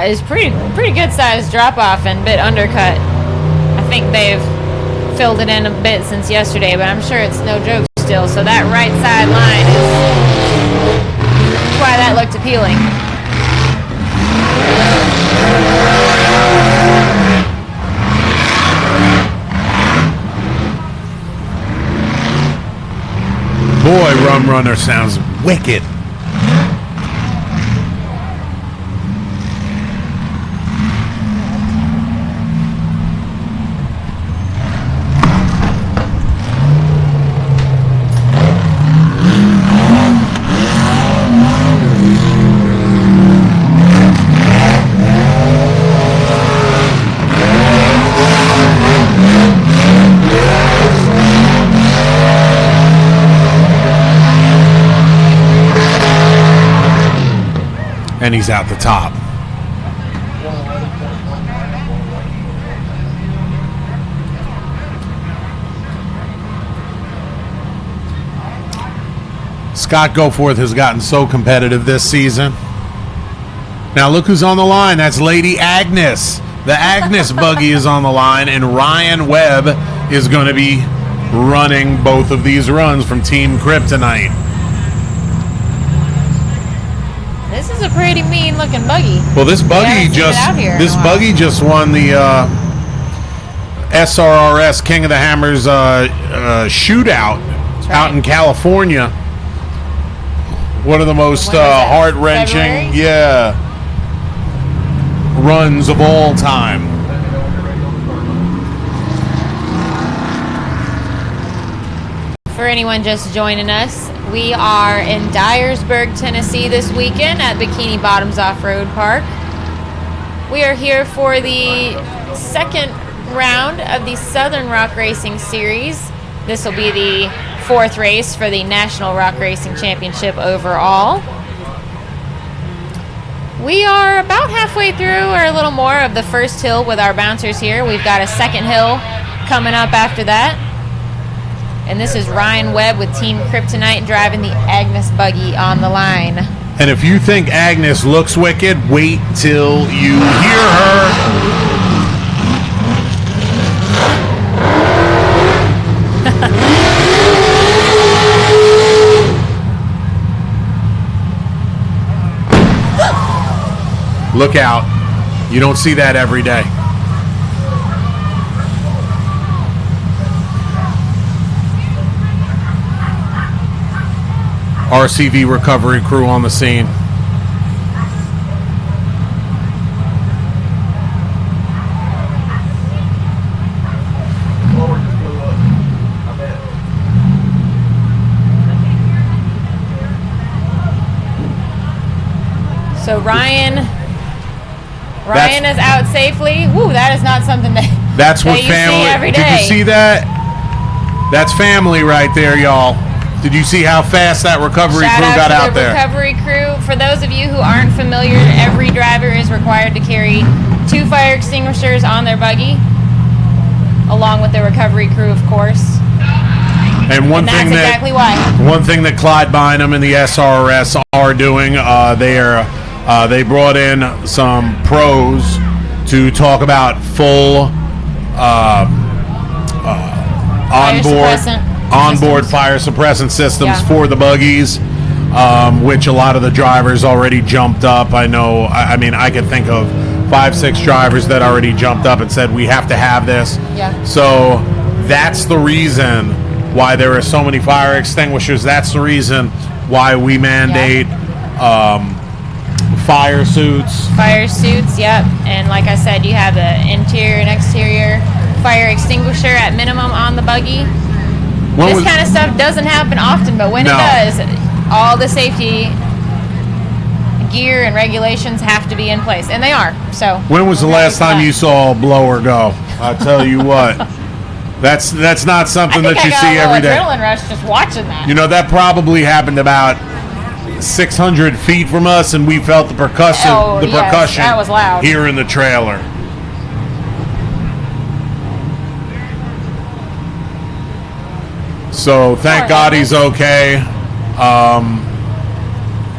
is pretty good sized drop off and bit undercut. I think they've filled it in a bit since yesterday, but I'm sure it's no joke still. So that right side line is why that looked appealing. Boy, Rum Runner sounds wicked. And he's out the top. Scott Goforth has gotten so competitive this season. Now look who's on the line. That's Lady Agnes. The Agnes buggy is on the line, and Ryan Webb is going to be running both of these runs from Team Kryptonite. This is a pretty mean looking buggy. Well, this buggy just won the SRRS King of the Hammers shootout out in California. One of the most heart-wrenching, runs of all time. For anyone just joining us, we are in Dyersburg, Tennessee this weekend at Bikini Bottoms Off-Road Park. We are here for the second round of the Southern Rock Racing Series. This will be the fourth race for the National Rock Racing Championship overall. We are about halfway through or a little more of the first hill with our bouncers here. We've got a second hill coming up after that. And this is Ryan Webb with Team Kryptonite driving the Agnes buggy on the line. And if you think Agnes looks wicked, wait till you hear her. Look out. You don't see that every day. RCV recovery crew on the scene. So Ryan is out safely. Woo, that is not something that what you family. see every day. Did you see that? That's family right there, y'all. Did you see how fast that recovery crew got out there? Recovery crew. For those of you who aren't familiar, every driver is required to carry 2 fire extinguishers on their buggy, along with the recovery crew, of course. And that's exactly why. One thing that Clyde Bynum and the SRRS are doing, they brought in some pros to talk about full onboard fire suppressant systems for the buggies, which a lot of the drivers already jumped up. I know. I mean, I could think of 5-6 drivers that already jumped up and said we have to have this. Yeah. So that's the reason why there are so many fire extinguishers. That's the reason why we mandate fire suits. Fire suits, yep. And like I said, you have the interior and exterior fire extinguisher at minimum on the buggy. This kind of stuff doesn't happen often, but when it does, all the safety gear and regulations have to be in place, and they are. So when was the last time you saw a blower go? I tell you what, that's not something that you see every day. Adrenaline rush just watching that. You know, that probably happened about 600 feet from us, and we felt the percussion. That was loud here in the trailer. So thank God he's okay.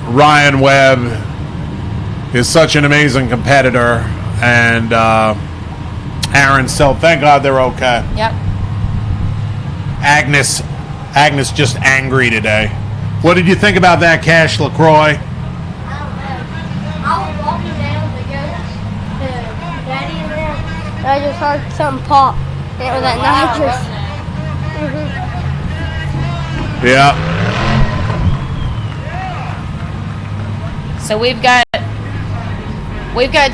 Ryan Webb is such an amazing competitor, and Aaron Self, thank God they're okay. Yep. Agnes just angry today. What did you think about that, Cash LaCroix? I was walking down to go to Daddy in there, and I just heard something pop. And it was that nitrous. Yeah. So we've got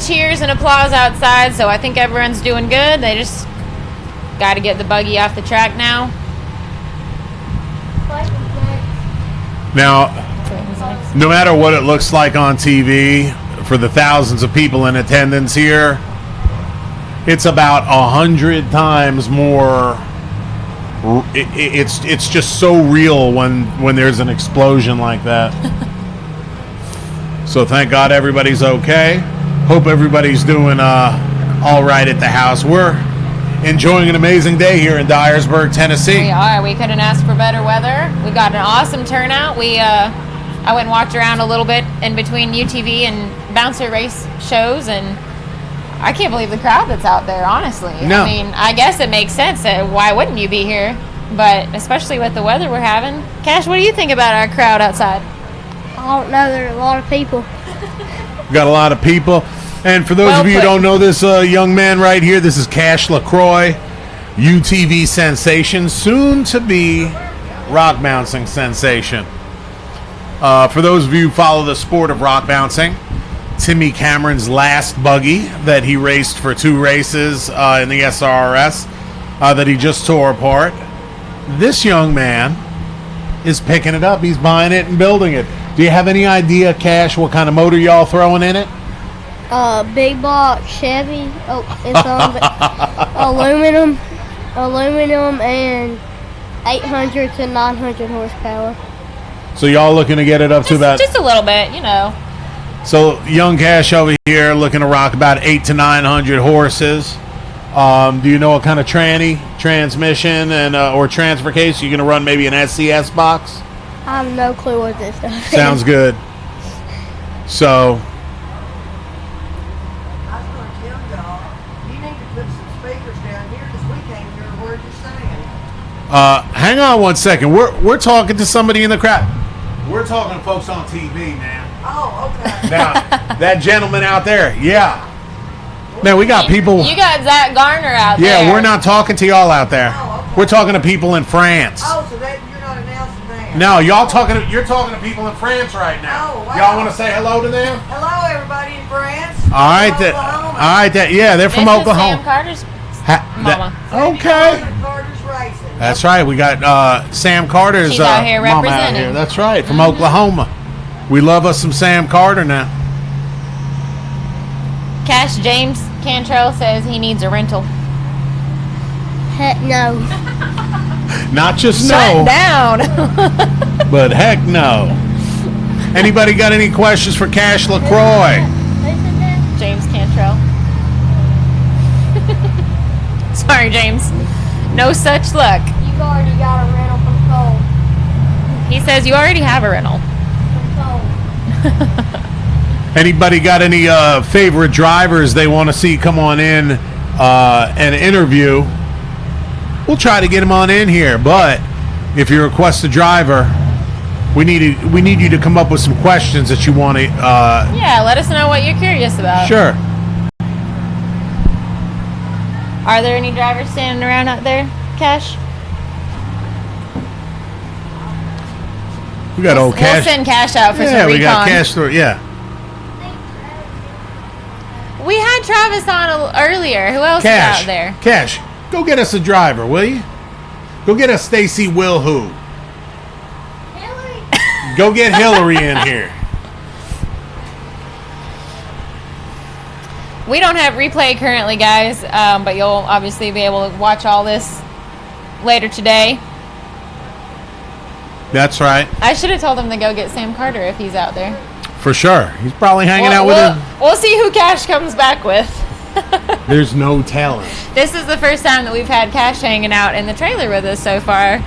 cheers and applause outside, so I think everyone's doing good. They just got to get the buggy off the track now. Now, no matter what it looks like on TV, for the thousands of people in attendance here, it's about 100 times more. It's just so real when there's an explosion like that. So thank God everybody's okay. Hope everybody's doing all right at the house. We're enjoying an amazing day here in Dyersburg, Tennessee. We are. We couldn't ask for better weather. We got an awesome turnout. I went and walked around a little bit in between UTV and bouncer race shows, and I can't believe the crowd that's out there, honestly. No. I mean, I guess it makes sense. Why wouldn't you be here? But especially with the weather we're having. Cash, what do you think about our crowd outside? I don't know. There are a lot of people. Got a lot of people. And for those of you who don't know this young man right here, this is Cash LaCroix, UTV sensation, soon to be rock bouncing sensation. For those of you who follow the sport of rock bouncing, Timmy Cameron's last buggy that he raced for 2 races in the SRRS that he just tore apart, this young man is picking it up. He's buying it and building it. Do you have any idea, Cash, what kind of motor y'all throwing in it? Big block Chevy. Oh, it's aluminum, and 800 to 900 horsepower. So y'all looking to get it up to about just a little bit, you know. So young Cash over here looking to rock about 800 to 900 horses. Do you know what kind of transmission and or transfer case? You're gonna run maybe an SCS box? I have no clue what this stuff is. Sounds good. So I was going to tell y'all, you need to put some speakers down here because we can't hear a word you're saying. hang on one second. We're talking to somebody in the crowd. We're talking to folks on TV, man. Oh, okay. Now, that gentleman out there, yeah. Man, we got people. You got Zach Garner out there. Yeah, we're not talking to y'all out there. Oh, okay. We're talking to people in France. Oh, so that you're not announcing that. No, you're talking to people in France right now. Oh, wow. Y'all want to say hello to them? Hello, everybody in France. All right, Oklahoma. yeah, they're from This is Oklahoma. Sam Carter's mama. Okay. Carter's Racing. That's right. We got Sam Carter's She's out here mama out representing. here. That's right, from Oklahoma. We love us some Sam Carter now. Cash James Cantrell says he needs a rental. Heck no. Not just Shut no, down. but heck no. Anybody got any questions for Cash LaCroix? James Cantrell. Sorry, James. No such luck. You've already got a rental from Cole. He says you already have a rental. From Cole. Anybody got any favorite drivers they want to see come on in and interview? We'll try to get them on in here, but if you request a driver, we need you to come up with some questions that you want to. Yeah, let us know what you're curious about. Sure. Are there any drivers standing around out there, Cash? We got old Cash. We'll send Cash out for some Yeah, we recon. got Cash. Yeah. We had Travis on earlier. Who else Cash. is out there? Cash, go get us a driver, will you? Go get us Stacy Wilhu. Hillary. Go get Hillary in here. We don't have replay currently, guys, but you'll obviously be able to watch all this later today. That's right. I should have told him to go get Sam Carter if he's out there. For sure. He's probably hanging out with him. We'll see who Cash comes back with. There's no telling. This is the first time that we've had Cash hanging out in the trailer with us so far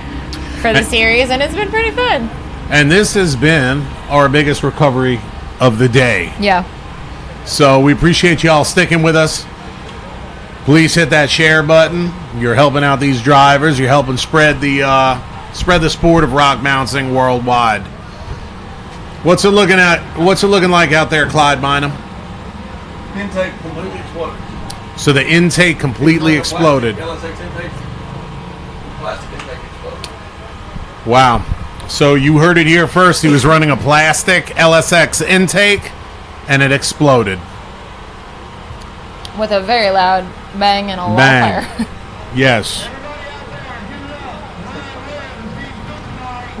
for the series, and it's been pretty fun. And this has been our biggest recovery of the day. Yeah. So we appreciate y'all sticking with us. Please hit that share button. You're helping out these drivers. You're helping spread the sport of rock bouncing worldwide. What's it looking like out there, Clyde Bynum? Intake completely exploded. So the intake completely exploded. LSX intake. Plastic intake exploded. Wow. So you heard it here first. He was running a plastic LSX intake, and it exploded. With a very loud bang and a lot Bang. of fire. Yes.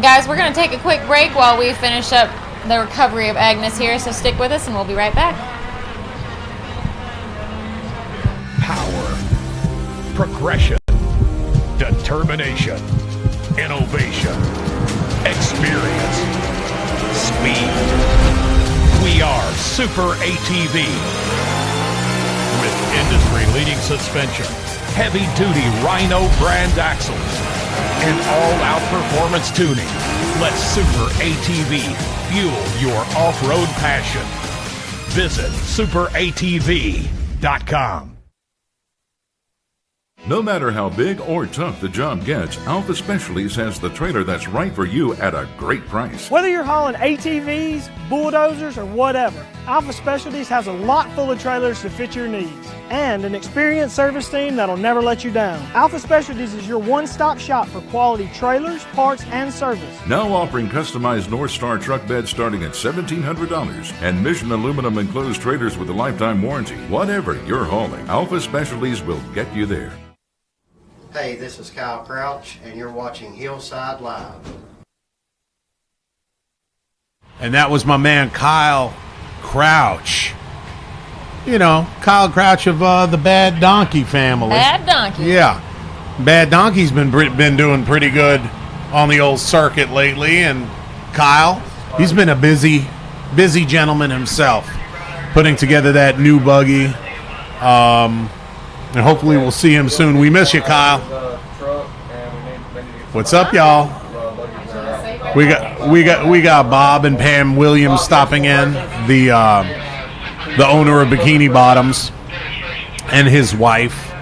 Guys, we're going to take a quick break while we finish up the recovery of Agnes here, so stick with us and we'll be right back. Power, progression, determination, innovation, experience, speed. We are Super ATV. With industry-leading suspension, heavy-duty Rhino brand axles, and all-out performance tuning, let Super ATV fuel your off-road passion. Visit superatv.com. No matter how big or tough the job gets, Alpha Specialties has the trailer that's right for you at a great price. Whether you're hauling ATVs, bulldozers, or whatever, Alpha Specialties has a lot full of trailers to fit your needs and an experienced service team that'll never let you down. Alpha Specialties is your one-stop shop for quality trailers, parts, and service. Now offering customized North Star truck beds starting at $1,700 and Mission Aluminum enclosed trailers with a lifetime warranty. Whatever you're hauling, Alpha Specialties will get you there. Hey, this is Kyle Crouch, and you're watching Hillside Live. And that was my man Kyle Crouch. You know, Kyle Crouch of the Bad Donkey family. Bad Donkey. Yeah. Bad Donkey's been doing pretty good on the old circuit lately, and Kyle, he's been a busy gentleman himself, putting together that new buggy. And hopefully we'll see him soon. We miss you, Kyle. What's up, y'all? We got Bob and Pam Williams stopping in, the owner of Bikini Bottoms, and his wife.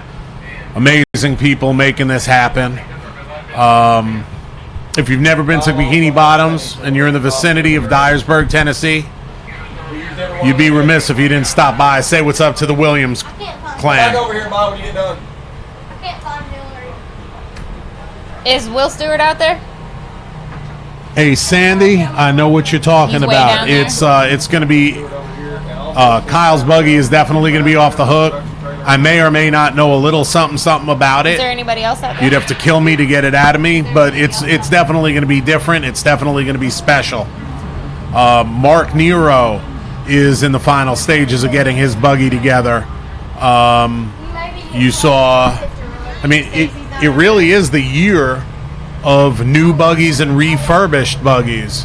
Amazing people making this happen. If you've never been to Bikini Bottoms and you're in the vicinity of Dyersburg, Tennessee, you'd be remiss if you didn't stop by. Say what's up to the Williams clan. Back over here, Bob, when you get done. I can't find Hillary. Is Will Stewart out there? Hey, Sandy, I know what you're talking He's way about. down there. It's going to be Kyle's buggy is definitely going to be off the hook. I may or may not know a little something about Is it. there anybody else out there? You'd have to kill me to get it out of me, but it's definitely going to be different. It's definitely going to be special. Mark Nero is in the final stages of getting his buggy together. You saw, I mean, it really is the year of new buggies and refurbished buggies.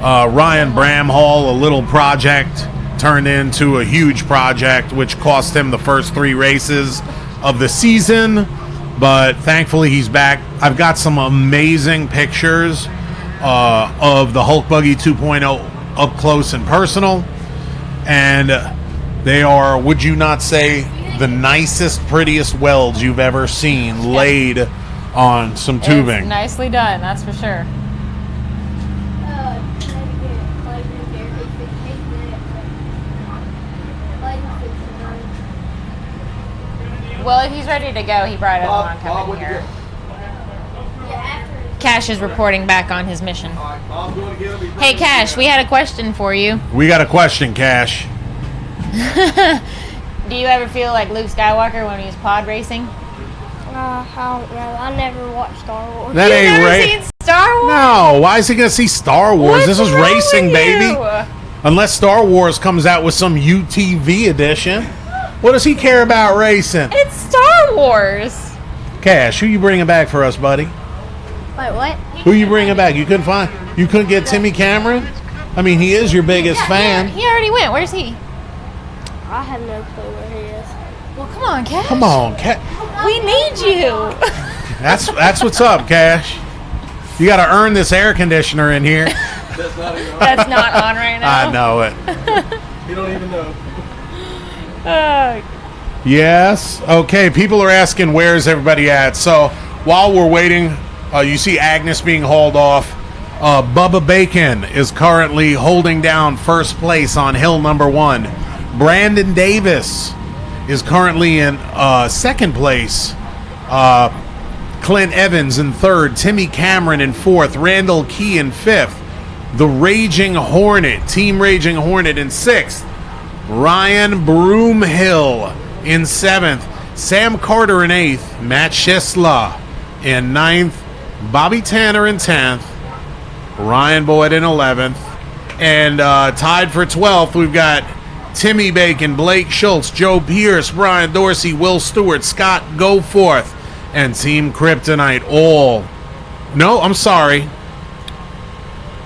Ryan Bramhall, a little project, turned into a huge project, which cost him the first 3 races of the season, but thankfully he's back. I've got some amazing pictures of the Hulk Buggy 2.0 up close and personal, and they are, would you not say, the nicest, prettiest welds you've ever seen laid on some tubing. It's nicely done, that's for sure. Well, if he's ready to go, he probably doesn't want to come in here. Cash is reporting back on his mission. Hey, Cash, we had a question for you. We got a question, Cash. Do you ever feel like Luke Skywalker when he's pod racing? I don't know. I never watched Star Wars. That ain't Never right. seen Star Wars? No, why is he going to see Star Wars? What's This is wrong racing, with baby. you? Unless Star Wars comes out with some UTV edition. What does he care about racing? It's Star Wars. Cash, who you bringing back for us, buddy? Wait, what? Who you bringing back? You couldn't get Timmy Cameron? I mean, he is your biggest fan. He already went. Where's he? I have no clue where he is. Well, come on, Cash. Come on, Cash. We need you. That's what's up, Cash. You got to earn this air conditioner in here. That's not on right now. I know it. You don't even know. Yes. Okay. People are asking where's everybody at. So while we're waiting, you see Agnes being hauled off. Bubba Bacon is currently holding down first place on hill number 1. Brandon Davis is currently in second place. Clint Evans in third. Timmy Cameron in fourth. Randall Key in fifth. The Raging Hornet, Team Raging Hornet in sixth. Ryan Broomhill in 7th, Sam Carter in 8th, Matt Shisla in 9th, Bobby Tanner in 10th, Ryan Boyd in 11th, and tied for 12th, we've got Timmy Bacon, Blake Schultz, Joe Pierce, Brian Dorsey, Will Stewart, Scott Goforth, and Team Kryptonite all. No, I'm sorry.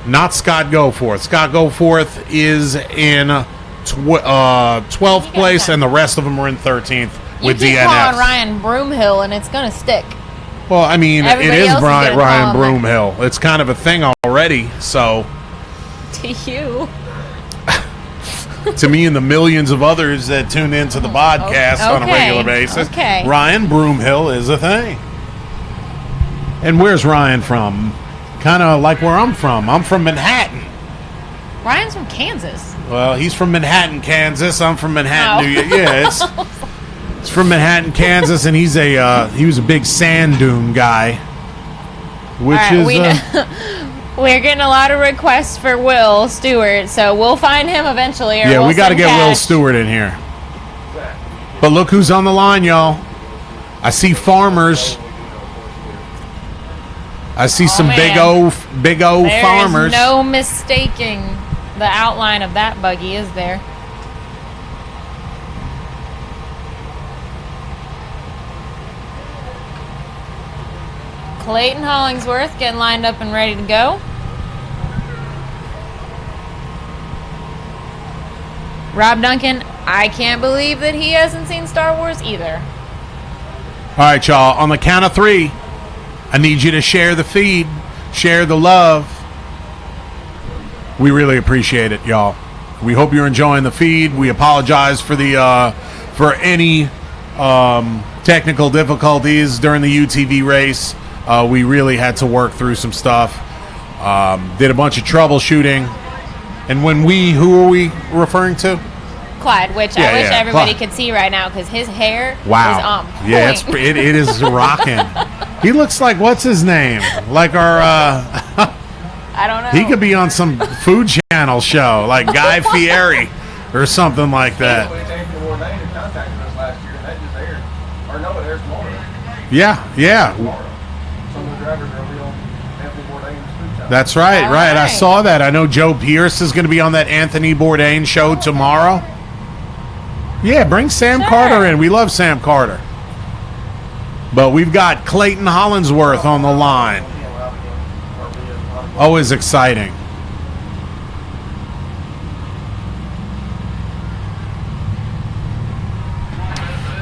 Not Scott Goforth. Scott Goforth is in 12th place, and the rest of them were in 13th with you keep DNF. calling Ryan Broomhill, and it's gonna stick. Well, I mean, Everybody it is else is gonna Ryan call him Broomhill. It's kind of a thing already. So, To you. to me and the millions of others that tune into the podcast on a regular basis, Ryan Broomhill is a thing. And where's Ryan from? Kind of like where I'm from. I'm from Manhattan. Ryan's from Kansas. Well, he's from Manhattan, Kansas. I'm from Manhattan, New York. Yeah, it's from Manhattan, Kansas, and he was a big sand dune guy, which we're getting a lot of requests for Will Stewart, so we'll find him eventually. Yeah, we got to get Will Stewart in here. But look who's on the line, y'all. I see farmers. I see some big O farmers. There's no mistaking the outline of that buggy, is there? Clayton Hollingsworth getting lined up and ready to go. Rob Duncan, I can't believe that he hasn't seen Star Wars either. All right, y'all. On the count of 3, I need you to share the feed, share the love. We really appreciate it, y'all. We hope you're enjoying the feed. We apologize for the for any technical difficulties during the UTV race. We really had to work through some stuff. Did a bunch of troubleshooting. And who are we referring to? Clyde, which I wish everybody could see right now because his hair is on point. Yeah, it is rocking. He looks like, what's his name? Like our... I don't know. He could be on some Food Channel show, like Guy Fieri or something like that. Yeah. That's right. I saw that. I know Joe Pierce is going to be on that Anthony Bourdain show tomorrow. Yeah, bring Sam Carter in. We love Sam Carter. But we've got Clayton Hollingsworth on the line. Always exciting.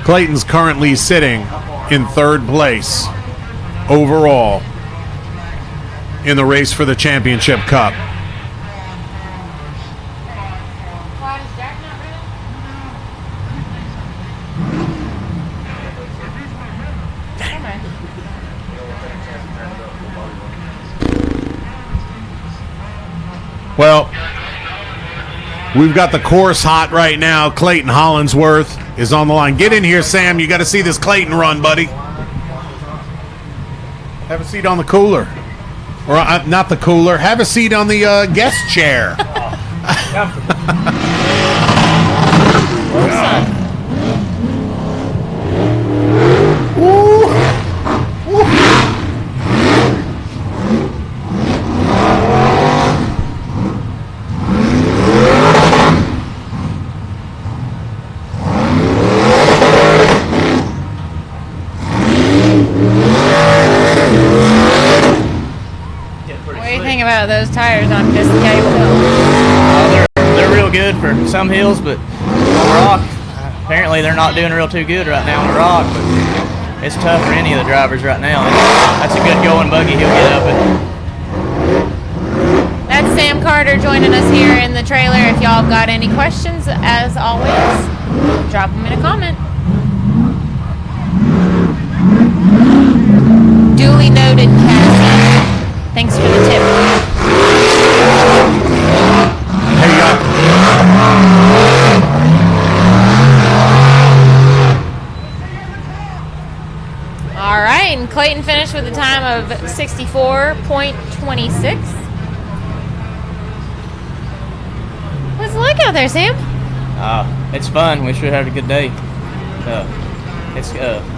Clayton's currently sitting in 3rd place overall in the race for the championship cup. Well, we've got the course hot right now. Clayton Hollingsworth is on the line. Get in here, Sam. You got to see this Clayton run, buddy. Have a seat on the cooler. Or not the cooler. Have a seat on the guest chair. About those tires on Busted Knuckle. They're real good for some hills, but on rock, apparently they're not doing real too good right now on the rock. But it's tough for any of the drivers right now. That's a good going buggy. He'll get up it. That's Sam Carter joining us here in the trailer. If y'all got any questions, as always, drop them in a comment. Duly noted, Cassie. Thanks for the tip. Hey, y'all. All right, and Clayton finished with a time of 64.26. What's it like out there, Sam? It's fun. We should have a good day.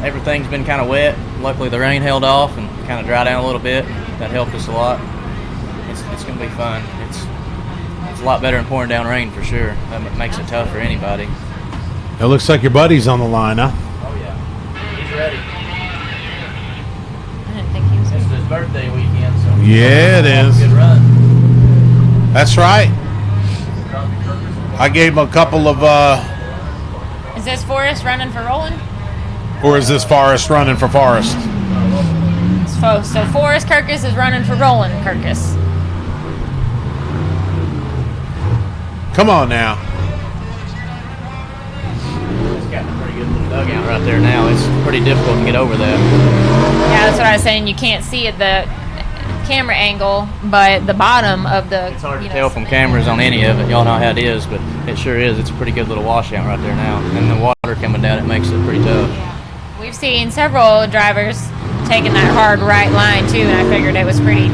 Everything's been kind of wet. Luckily, the rain held off and kind of dried down a little bit. That helped us a lot. It's going to be fun. It's a lot better than pouring down rain for sure. That makes it tough for anybody. It looks like your buddy's on the line, huh? Oh yeah, he's ready. I didn't think he was. It's his birthday weekend, so yeah, it is. Good run. That's right. I gave him a couple of, Is this Forrest running for Roland? or is this Forrest running for Forrest? So Forrest Kirkus is running for Roland Kirkus. Come on now. It's got a pretty good little dugout right there now. It's pretty difficult to get over that. Yeah, that's what I was saying. You can't see at the camera angle, but the bottom of the... It's hard to tell from cameras on any of it. Y'all know how it is, but it sure is. It's a pretty good little washout right there now. And the water coming down, it makes it pretty tough. We've seen several drivers taking that hard right line too, and I figured it was pretty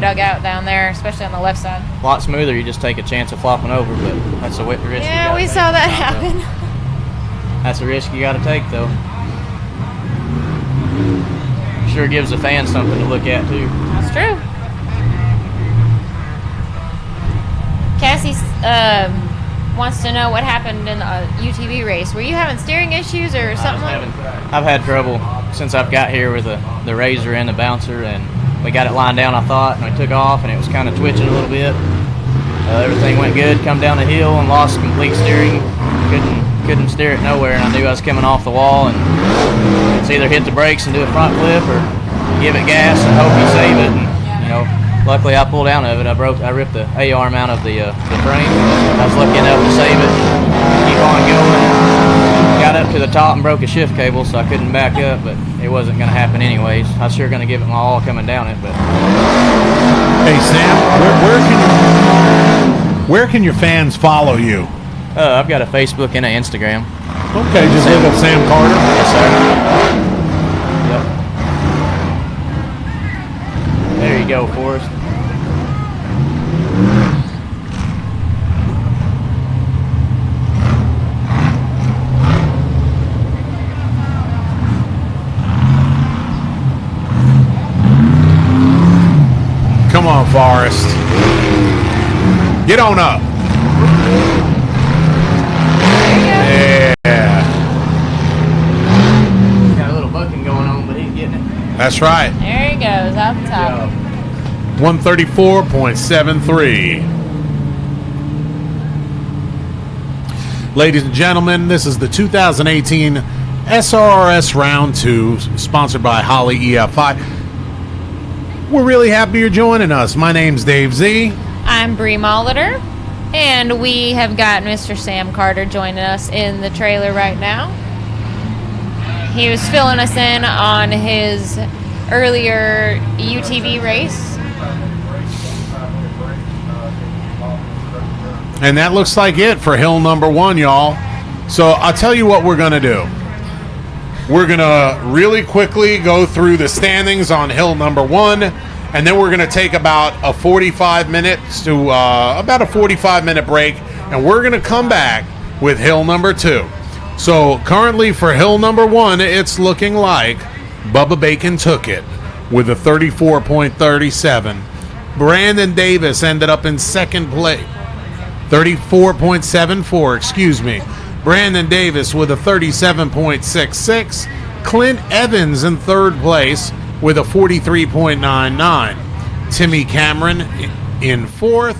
dug out down there, especially on the left side. A lot smoother. You just take a chance of flopping over, but that's a risk. Yeah, we saw that happen. That's a risk you got to take, though. Sure gives the fans something to look at too. That's true. Cassie wants to know what happened in the UTV race. Were you having steering issues or something? I've had trouble since I've got here with the razor and the bouncer, and we got it lined down, I thought, and I took off, and it was kind of twitching a little bit. Everything went good. Come down the hill and lost complete steering. Couldn't steer it nowhere, and I knew I was coming off the wall, and it's either hit the brakes and do a front flip or give it gas and hope you save it. And, luckily I pulled out of it. I ripped the A-arm out of the frame. I was lucky enough to save it, keep on going. Got up to the top and broke a shift cable, so I couldn't back up, but it wasn't going to happen anyways. I was sure going to give it my all coming down it, but... Hey, Sam, where can your fans follow you? I've got a Facebook and an Instagram. Okay, just look up Sam Carter. Yes, sir. Yep. There you go, Forrest. Come on, Forrest. Get on up. Yeah. Got a little bucking going on, but he's getting it. That's right. There he goes, out the top. 134.73. Ladies and gentlemen, this is the 2018 SRRS Round 2, sponsored by Holly EFI. We're really happy you're joining us. My name's Dave Z. I'm Bree Molitor, and we have got Mr. Sam Carter joining us in the trailer right now. He was filling us in on his earlier UTV race. And that looks like it for hill number 1, y'all. So I'll tell you what we're going to do. We're going to really quickly go through the standings on hill number 1, and then we're going to take about a 45-minute break, and we're going to come back with hill number 2. So currently for hill number 1, it's looking like Bubba Bacon took it with a 34.37. Brandon Davis ended up in second place. 34.74, excuse me. Brandon Davis with a 37.66. Clint Evans in third place with a 43.99. Timmy Cameron in fourth.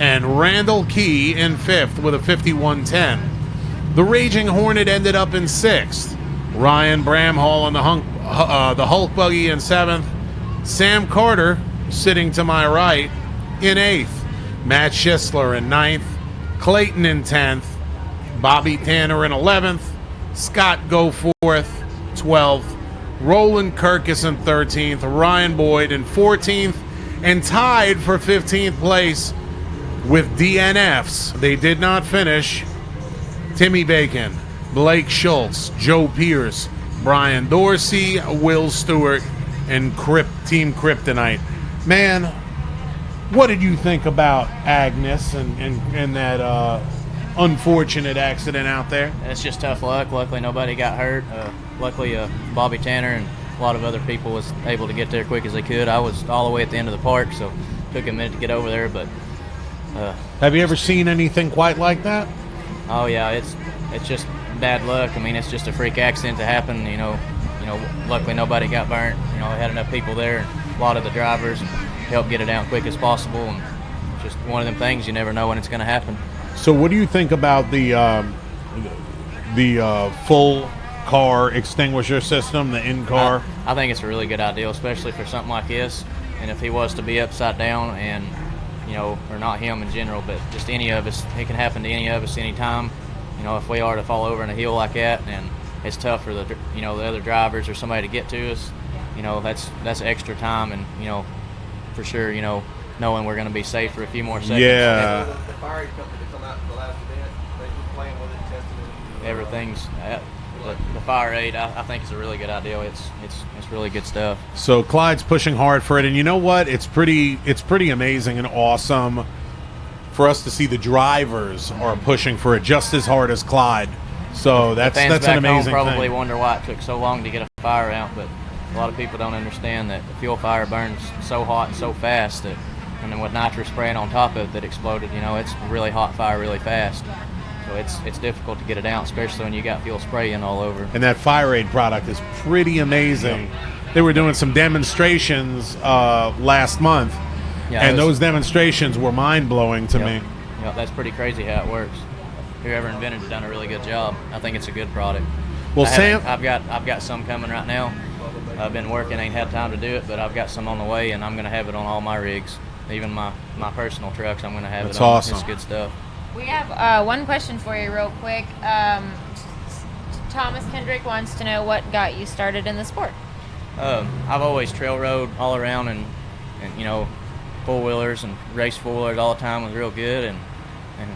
And Randall Key in fifth with a 51.10. The Raging Hornet ended up in sixth. Ryan Bramhall on the Hulk Buggy in seventh. Sam Carter, sitting to my right, in eighth. Matt Schisler in ninth. Clayton in 10th, Bobby Tanner in 11th, Scott Goforth 12th, Roland Kirkus in 13th, Ryan Boyd in 14th, and tied for 15th place with DNFs. They did not finish. Timmy Bacon, Blake Schultz, Joe Pierce, Brian Dorsey, Will Stewart, and Team Kryptonite. Man, what did you think about Agnes and that unfortunate accident out there? It's just tough luck. Luckily, nobody got hurt. Luckily, Bobby Tanner and a lot of other people was able to get there quick as they could. I was all the way at the end of the park, so it took a minute to get over there. But have you ever seen anything quite like that? Oh yeah, it's just bad luck. I mean, it's just a freak accident to happen. Luckily nobody got burnt. We had enough people there. A lot of the drivers helped get it down quick as possible, and just one of them things. You never know when it's going to happen. So what do you think about the full car extinguisher system, the in-car? I think it's a really good idea, especially for something like this. And if he was to be upside down and, you know, or not him in general, but just any of us, it can happen to any of us anytime. You know, if we are to fall over in a hill like that, and it's tough for the, you know, the other drivers or somebody to get to us, you know, that's extra time, and, you know, for sure, you know, knowing we're going to be safe for a few more seconds. Yeah. The fire company to come out to the last event, they were playing with it, testing it. Everything's the fire aid. I think is a really good idea. It's really good stuff. So Clyde's pushing hard for it, and you know what? It's pretty amazing and awesome for us to see the drivers are pushing for it just as hard as Clyde. So that's an amazing home probably thing. wonder why it took so long to get a fire out, but a lot of people don't understand that the fuel fire burns so hot and so fast that, and then with nitrous spraying on top of it that exploded, you know, it's a really hot fire really fast. So it's difficult to get it out, especially when you got fuel spraying all over. And that fire aid product is pretty amazing. They were doing some demonstrations last month, and those demonstrations were mind-blowing to me. Yeah, that's pretty crazy how it works. Whoever invented it's done a really good job. I think it's a good product. Well, Sam, I've got some coming right now. I've been working, ain't had time to do it, but I've got some on the way, and I'm going to have it on all my rigs, even my personal trucks. I'm going to have it on. Awesome. It's good stuff. We have one question for you real quick. Thomas Kendrick wants to know what got you started in the sport. I've always trail rode all around, and you know, four-wheelers and race four-wheelers all the time, was real good, and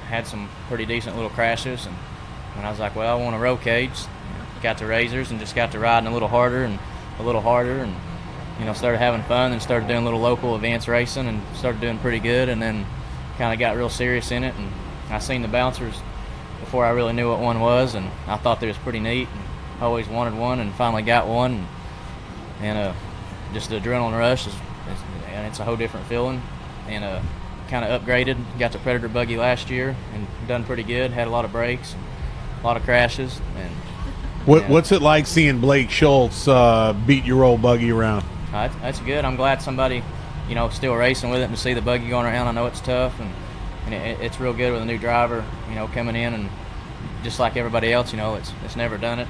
had some pretty decent little crashes. And when I was like, well, I want a roll cage, got to razors and just got to riding a little harder, and you know, started having fun and started doing little local events racing and started doing pretty good, and then kind of got real serious in it. And I seen the bouncers before I really knew what one was, and I thought they was pretty neat, and I always wanted one, and finally got one, and just the adrenaline rush and it's a whole different feeling. And kind of upgraded, got the Predator buggy last year and done pretty good, had a lot of breaks, a lot of crashes. And what's it like seeing Blake Schultz beat your old buggy around? That's good. I'm glad somebody, you know, still racing with it, and to see the buggy going around. I know it's tough, and it's real good with a new driver, you know, coming in, and just like everybody else, you know, it's never done it.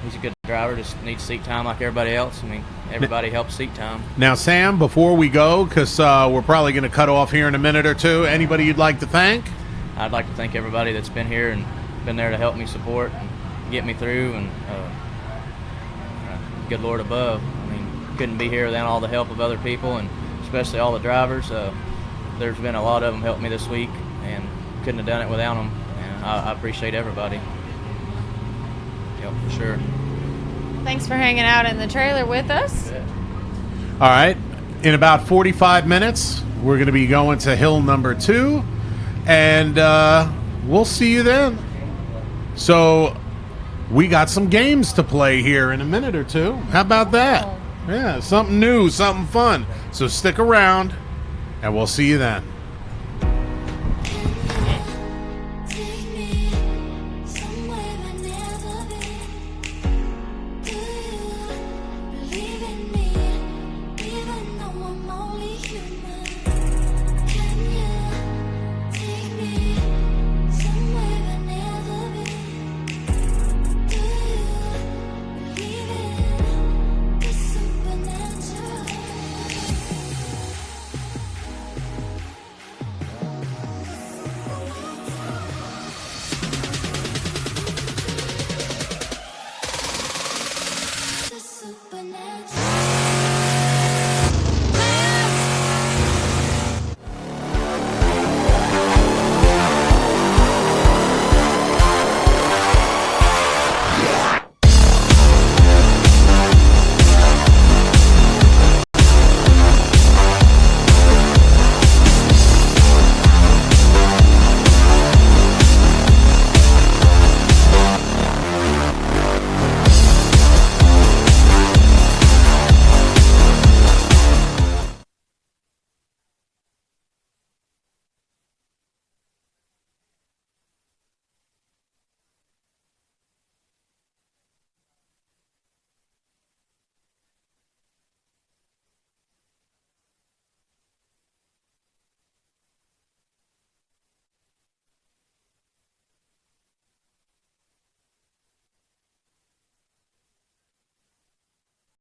He's a good driver, just needs seat time like everybody else. I mean, everybody helps seat time. Now, Sam, before we go, because we're probably going to cut off here in a minute or two, anybody you'd like to thank? I'd like to thank everybody that's been here and been there to help me support and get me through, and good Lord above. I mean, couldn't be here without all the help of other people, and especially all the drivers. There's been a lot of them help me this week, and couldn't have done it without them. And I appreciate everybody. Yep, for sure. Thanks for hanging out in the trailer with us. All right. In about 45 minutes, we're going to be going to hill number 2, and we'll see you then. So we got some games to play here in a minute or two. How about that? Yeah, something new, something fun. So stick around, and we'll see you then.